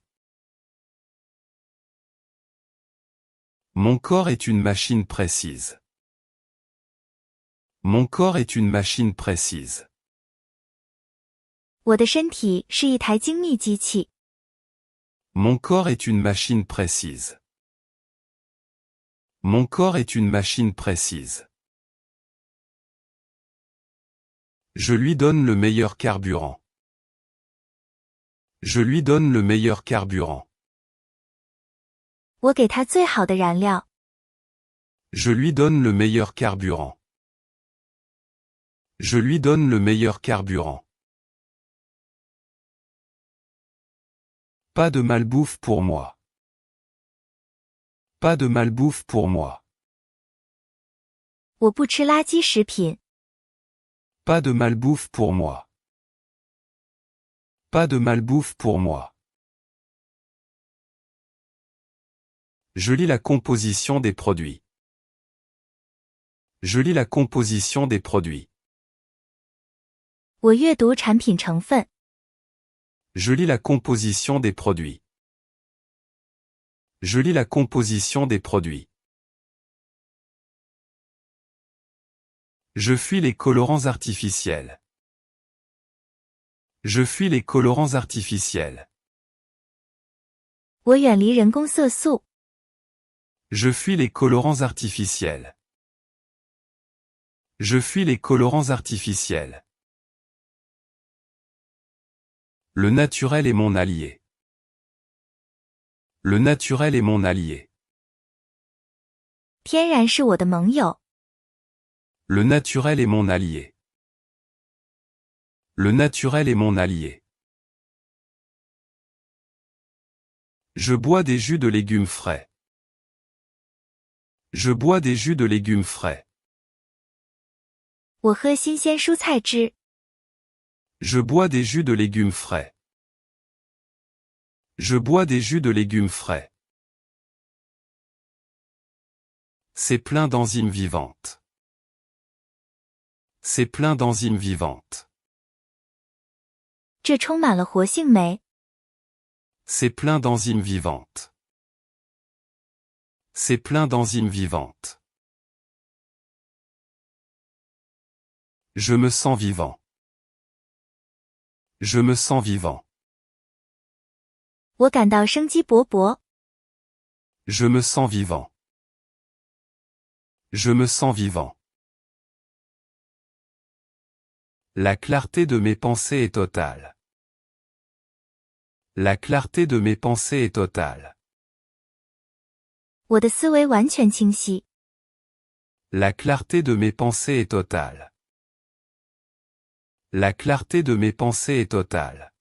[SPEAKER 1] Mon corps est une machine précise. Mon corps est une machine précise.
[SPEAKER 2] 我的身体是一台精密机器。
[SPEAKER 1] Mon corps est une machine précise. Mon corps est une machine précise. Je lui donne le meilleur carburant. Je lui donne le meilleur carburant.
[SPEAKER 2] 我给它最好的燃料。
[SPEAKER 1] Je lui donne le meilleur carburant. Je lui donne le meilleur carburant. Pas de malbouffe pour moi. Pas de malbouffe pour moi.
[SPEAKER 2] 我不吃垃圾食品。
[SPEAKER 1] Pas de malbouffe pour moi. Pas de malbouffe pour moi. Je lis la composition des produits. Je lis la composition des produits.
[SPEAKER 2] 我阅读产品成分。
[SPEAKER 1] Je lis la composition des produits. Je lis la composition des produits. Je fuis les colorants artificiels. Je fuis les colorants artificiels.
[SPEAKER 2] 我远离人工色素。
[SPEAKER 1] Je fuis les colorants artificiels. Je fuis les colorants artificiels. Le naturel est mon allié. Le naturel est mon allié.
[SPEAKER 2] 天然是我的盟友。
[SPEAKER 1] Le naturel est mon allié. Le naturel est mon allié. Je bois des jus de légumes frais. Je bois des jus de légumes frais.
[SPEAKER 2] 我喝新鲜蔬菜汁。
[SPEAKER 1] Je bois des jus de légumes frais. Je bois des jus de légumes frais. C'est plein d'enzymes vivantes. C'est plein d'enzymes vivantes.
[SPEAKER 2] 这充满了活性酶。
[SPEAKER 1] C'est plein d'enzymes vivantes. C'est plein d'enzymes vivantes. Je me sens vivant. Je me sens vivant.
[SPEAKER 2] 我感到生机勃勃。
[SPEAKER 1] Je me sens vivant. Je me sens vivant. La clarté de mes pensées est totale. La clarté de mes pensées est totale.
[SPEAKER 2] 我的思维完全清晰。
[SPEAKER 1] La clarté de mes pensées est totale. La clarté de mes pensées est totale.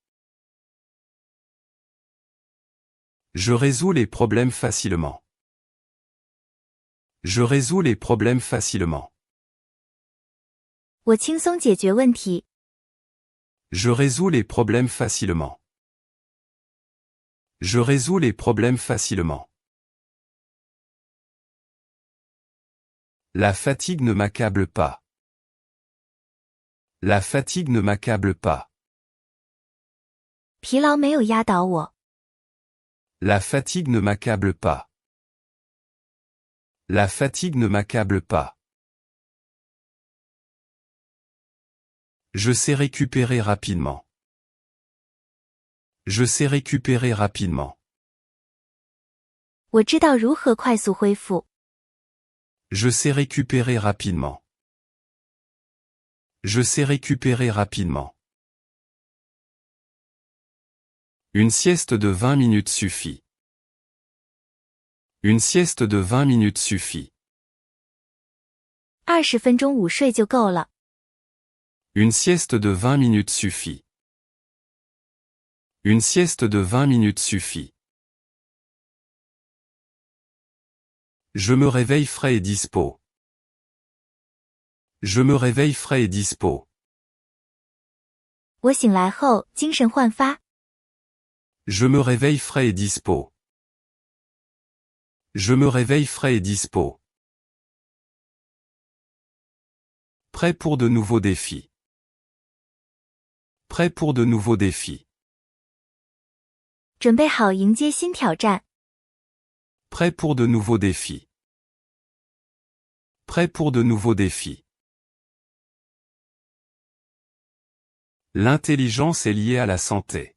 [SPEAKER 1] Je résous les problèmes facilement. Je résous les problèmes facilement.
[SPEAKER 2] 我轻松解决问题。
[SPEAKER 1] Je résous les problèmes facilement. Je résous les problèmes facilement. La fatigue ne m'accable pas. La fatigue ne m'accable pas.
[SPEAKER 2] 疲劳没有压倒我。
[SPEAKER 1] La fatigue ne m'accable pas. La fatigue ne m'accable pas. Je sais récupérer rapidement. Je sais récupérer rapidement.
[SPEAKER 2] 我知道如何快速恢复。
[SPEAKER 1] Je sais récupérer rapidement. Je sais récupérer rapidement. Une sieste de 20 minutes suffit. Une sieste de 20 minutes suffit.
[SPEAKER 2] 20分钟午睡就够了。
[SPEAKER 1] Une sieste de 20 minutes suffit. Une sieste de 20 minutes suffit. Je me réveille frais et dispo. Je me réveille frais et dispo.
[SPEAKER 2] 我醒来后精神焕发。
[SPEAKER 1] Je me réveille frais et dispo. Je me réveille frais et dispo. Prêt pour de nouveaux défis. Prêt pour de nouveaux défis.
[SPEAKER 2] 准备好迎接新挑战。
[SPEAKER 1] Prêt pour de nouveaux défis. Prêt pour de nouveaux défis. L'intelligence est liée à la santé.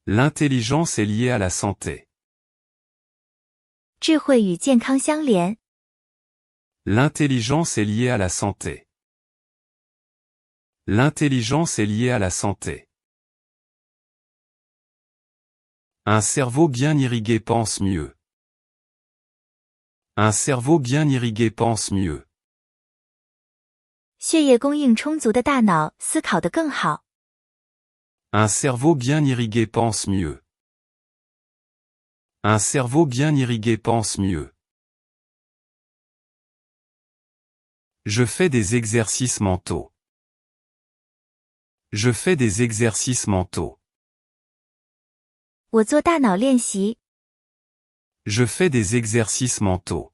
[SPEAKER 1] L'intelligence est liée à la santé.
[SPEAKER 2] 智慧与健康相连。
[SPEAKER 1] L'intelligence est liée à la santé. L'intelligence est liée à la santé. Un cerveau bien irrigué pense mieux. Un cerveau bien irrigué pense mieux.
[SPEAKER 2] 血液供应充足的大脑思考得更好。
[SPEAKER 1] Un cerveau bien irrigué pense mieux. Un cerveau bien irrigué pense mieux. Je fais des exercices mentaux. Je fais des exercices mentaux.
[SPEAKER 2] 我做大脑练习。
[SPEAKER 1] Je fais des exercices mentaux.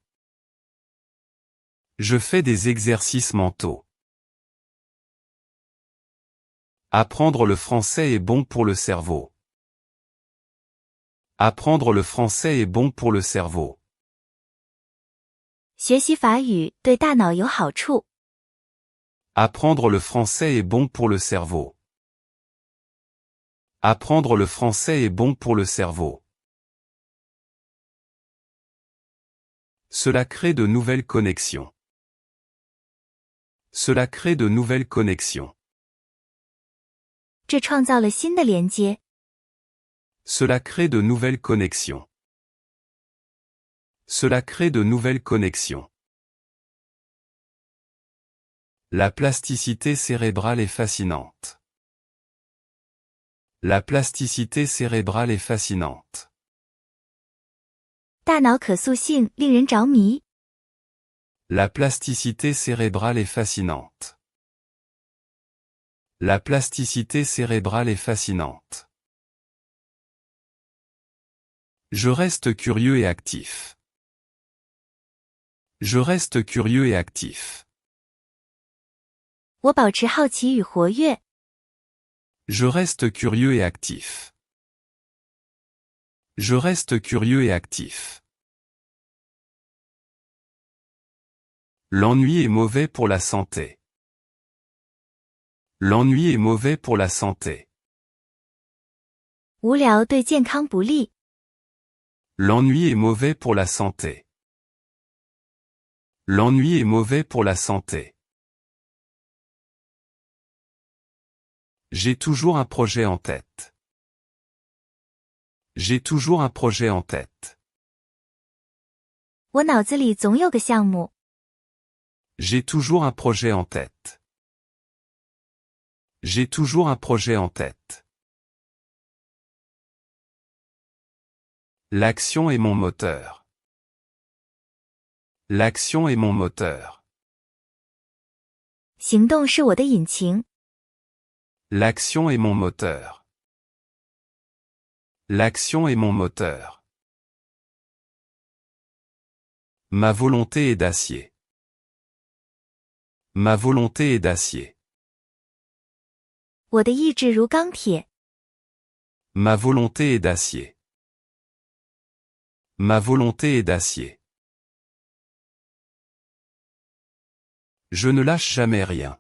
[SPEAKER 1] Je fais des exercices mentaux. Apprendre le français est bon pour le cerveau. Apprendre le français est bon pour le cerveau.
[SPEAKER 2] 学习法语对大脑有好处。
[SPEAKER 1] Apprendre le français est bon pour le cerveau. Apprendre le français est bon pour le cerveau. Cela crée de nouvelles connexions. Cela crée de nouvelles connexions.
[SPEAKER 2] 这创造了新的连接。
[SPEAKER 1] Cela crée de nouvelles connexions. Cela crée de nouvelles connexions. La plasticité cérébrale est fascinante. La plasticité cérébrale est fascinante.
[SPEAKER 2] 大脑可塑性令人着迷。
[SPEAKER 1] La plasticité cérébrale est fascinante. La plasticité cérébrale est fascinante. Je reste curieux et actif. Je reste curieux et actif.
[SPEAKER 2] 我保持好奇与活跃。
[SPEAKER 1] Je reste curieux et actif. Je reste curieux et actif. L'ennui est mauvais pour la santé. L'ennui est mauvais pour la santé.
[SPEAKER 2] 无聊对健康不利。
[SPEAKER 1] L'ennui est mauvais pour la santé. L'ennui est mauvais pour la santé. J'ai toujours un projet en tête. J'ai toujours un projet en tête.
[SPEAKER 2] 我脑子里总有个项目。
[SPEAKER 1] J'ai toujours un projet en tête. J'ai toujours un projet en tête. L'action est mon moteur. L'action est mon moteur.
[SPEAKER 2] 行动是我的引擎。
[SPEAKER 1] L'action est mon moteur. L'action est mon moteur. Ma volonté est d'acier. Ma volonté est d'acier.
[SPEAKER 2] 我的意志如钢铁。
[SPEAKER 1] Ma volonté est d'acier. Ma volonté est d'acier. Je ne lâche jamais rien.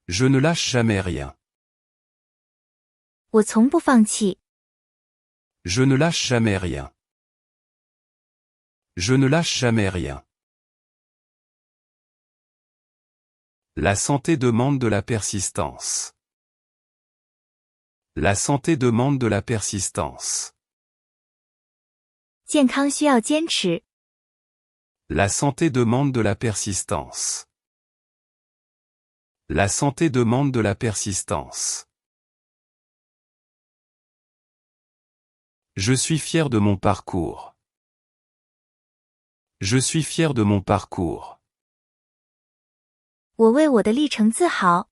[SPEAKER 1] Je ne lâche jamais rien.
[SPEAKER 2] 我从不放弃。
[SPEAKER 1] Je ne lâche jamais rien. Je ne lâche jamais rien. La santé demande de la persistance. La santé demande de la persistance.
[SPEAKER 2] 健康需要坚持。
[SPEAKER 1] La santé demande de la persistance. La santé demande de la persistance. Je suis fier de mon parcours. Je suis fier de mon parcours.
[SPEAKER 2] 我为我的历程自豪。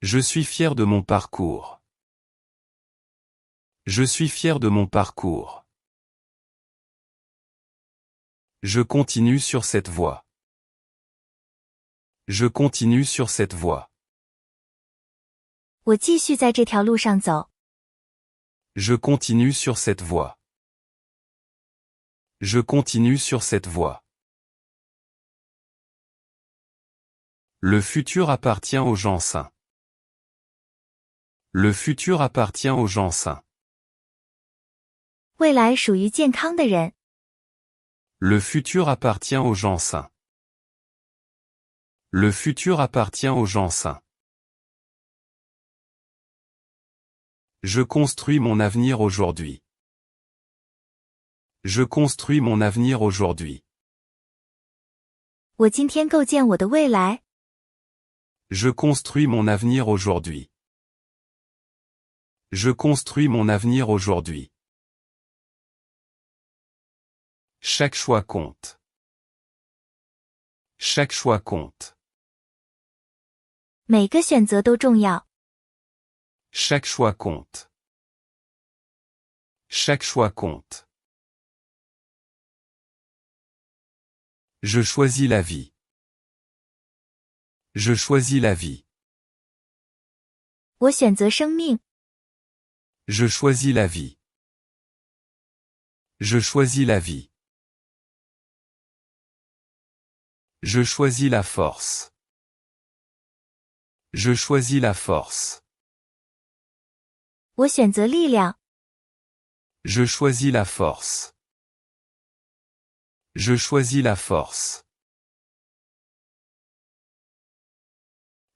[SPEAKER 1] Je suis fier de mon parcours. Je suis fier de mon parcours. Je continue sur cette voie. Je continue sur cette voie.
[SPEAKER 2] 我继续在这条路上走。
[SPEAKER 1] Je continue sur cette voie. Je continue sur cette voie. Le futur appartient aux gens sains. Le futur appartient aux gens sains.
[SPEAKER 2] 未来属于健康的人。
[SPEAKER 1] Le futur appartient aux gens sains. Le futur appartient aux gens sains. Je construis mon avenir aujourd'hui. Je construis mon avenir aujourd'hui.
[SPEAKER 2] 我今天构建我的未来。
[SPEAKER 1] Je construis mon avenir aujourd'hui. Je construis mon avenir aujourd'hui. Chaque choix compte. Chaque choix compte.
[SPEAKER 2] 每个选择都重要。
[SPEAKER 1] Chaque choix compte. Chaque choix compte. Je choisis la vie. Je choisis la vie.
[SPEAKER 2] 我选择生命。
[SPEAKER 1] Je choisis la vie. Je choisis la vie. Je choisis la force. Je choisis la force.
[SPEAKER 2] 我选择力量。
[SPEAKER 1] Je choisis la force. Je choisis la force.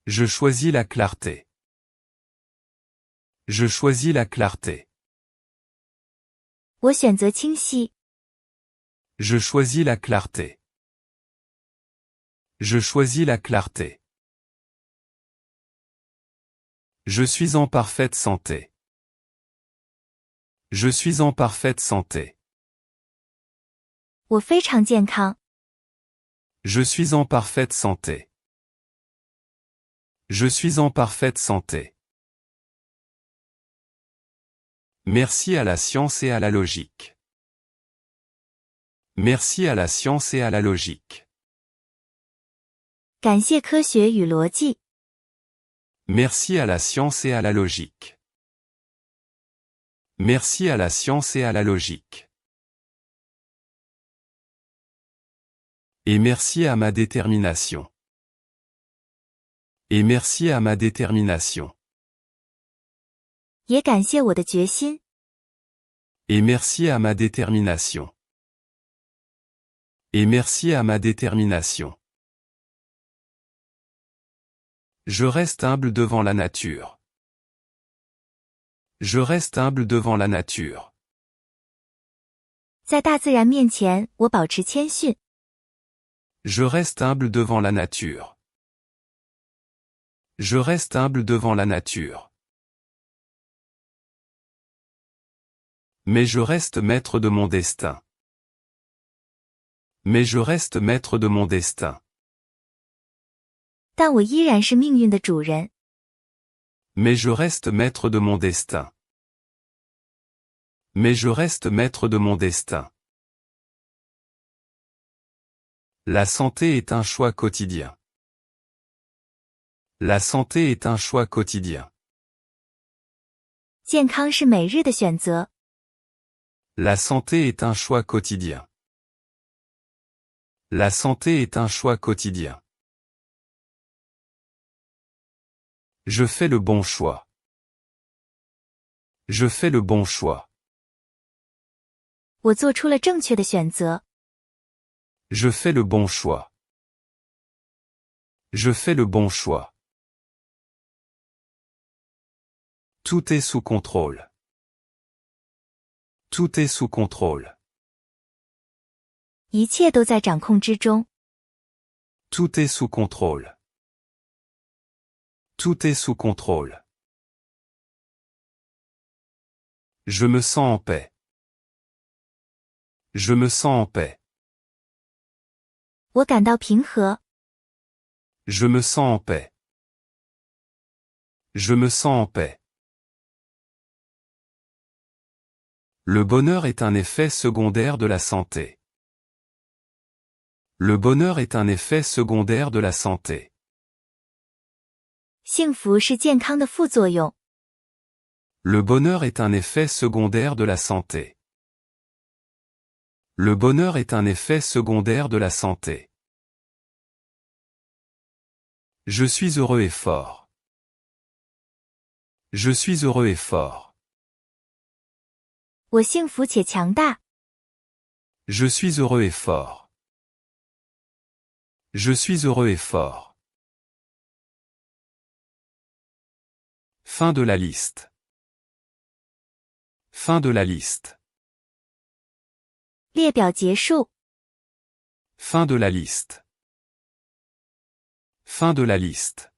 [SPEAKER 1] Je choisis la clarté. Je choisis la clarté.
[SPEAKER 2] 我选择清晰。
[SPEAKER 1] Je choisis la clarté. Je choisis la clarté. Je suis en parfaite santé. Je suis en parfaite santé.
[SPEAKER 2] 我非常健康。
[SPEAKER 1] Je suis en parfaite santé. Je suis en parfaite santé. Merci à la science et à la logique. Merci à la science et à la logique.
[SPEAKER 2] 感谢科学与逻辑。
[SPEAKER 1] Merci à la science et à la logique. Merci à la science et à la logique. Et merci à ma détermination. Et merci à ma détermination.
[SPEAKER 2] 也感谢我的决心。
[SPEAKER 1] Et merci à ma détermination. Et merci à ma détermination. Je reste humble devant la nature. Je reste humble devant la nature.
[SPEAKER 2] 在大自然面前，我保持谦逊。
[SPEAKER 1] Je reste humble devant la nature. Je reste humble devant la nature. Mais je reste maître de mon destin. Mais je reste maître de mon destin.
[SPEAKER 2] 但我依然是命运的主人。
[SPEAKER 1] Mais je reste maître de mon destin. Mais je reste maître de mon destin. La santé est un choix quotidien. La santé est un choix quotidien.
[SPEAKER 2] 健康是每日的选择。
[SPEAKER 1] La santé est un choix quotidien. La santé est un choix quotidien. Je fais le bon choix. Je fais le bon choix.
[SPEAKER 2] 我做出了正确的选择。
[SPEAKER 1] Je fais le bon choix. Je fais le bon choix. Tout est sous contrôle. Tout est sous contrôle.
[SPEAKER 2] 一切都在掌控之中。
[SPEAKER 1] Tout est sous contrôle. Tout est sous contrôle. Je me sens en paix. Je me sens en paix.
[SPEAKER 2] 我感到平和。
[SPEAKER 1] Je me sens en paix. Je me sens en paix. Le bonheur est un effet secondaire de la santé. Le bonheur est un effet secondaire de la santé.
[SPEAKER 2] 幸福是健康的副作用。
[SPEAKER 1] Le bonheur est un effet secondaire de la santé. Le bonheur est un effet secondaire de la santé. Je suis heureux et fort. Je suis heureux et fort.
[SPEAKER 2] 我幸福且强大。
[SPEAKER 1] Je suis heureux et fort. Je suis heureux et fort. Fin de la liste. Fin de la liste.
[SPEAKER 2] 列表结束。
[SPEAKER 1] Fin de la liste. Fin de la liste.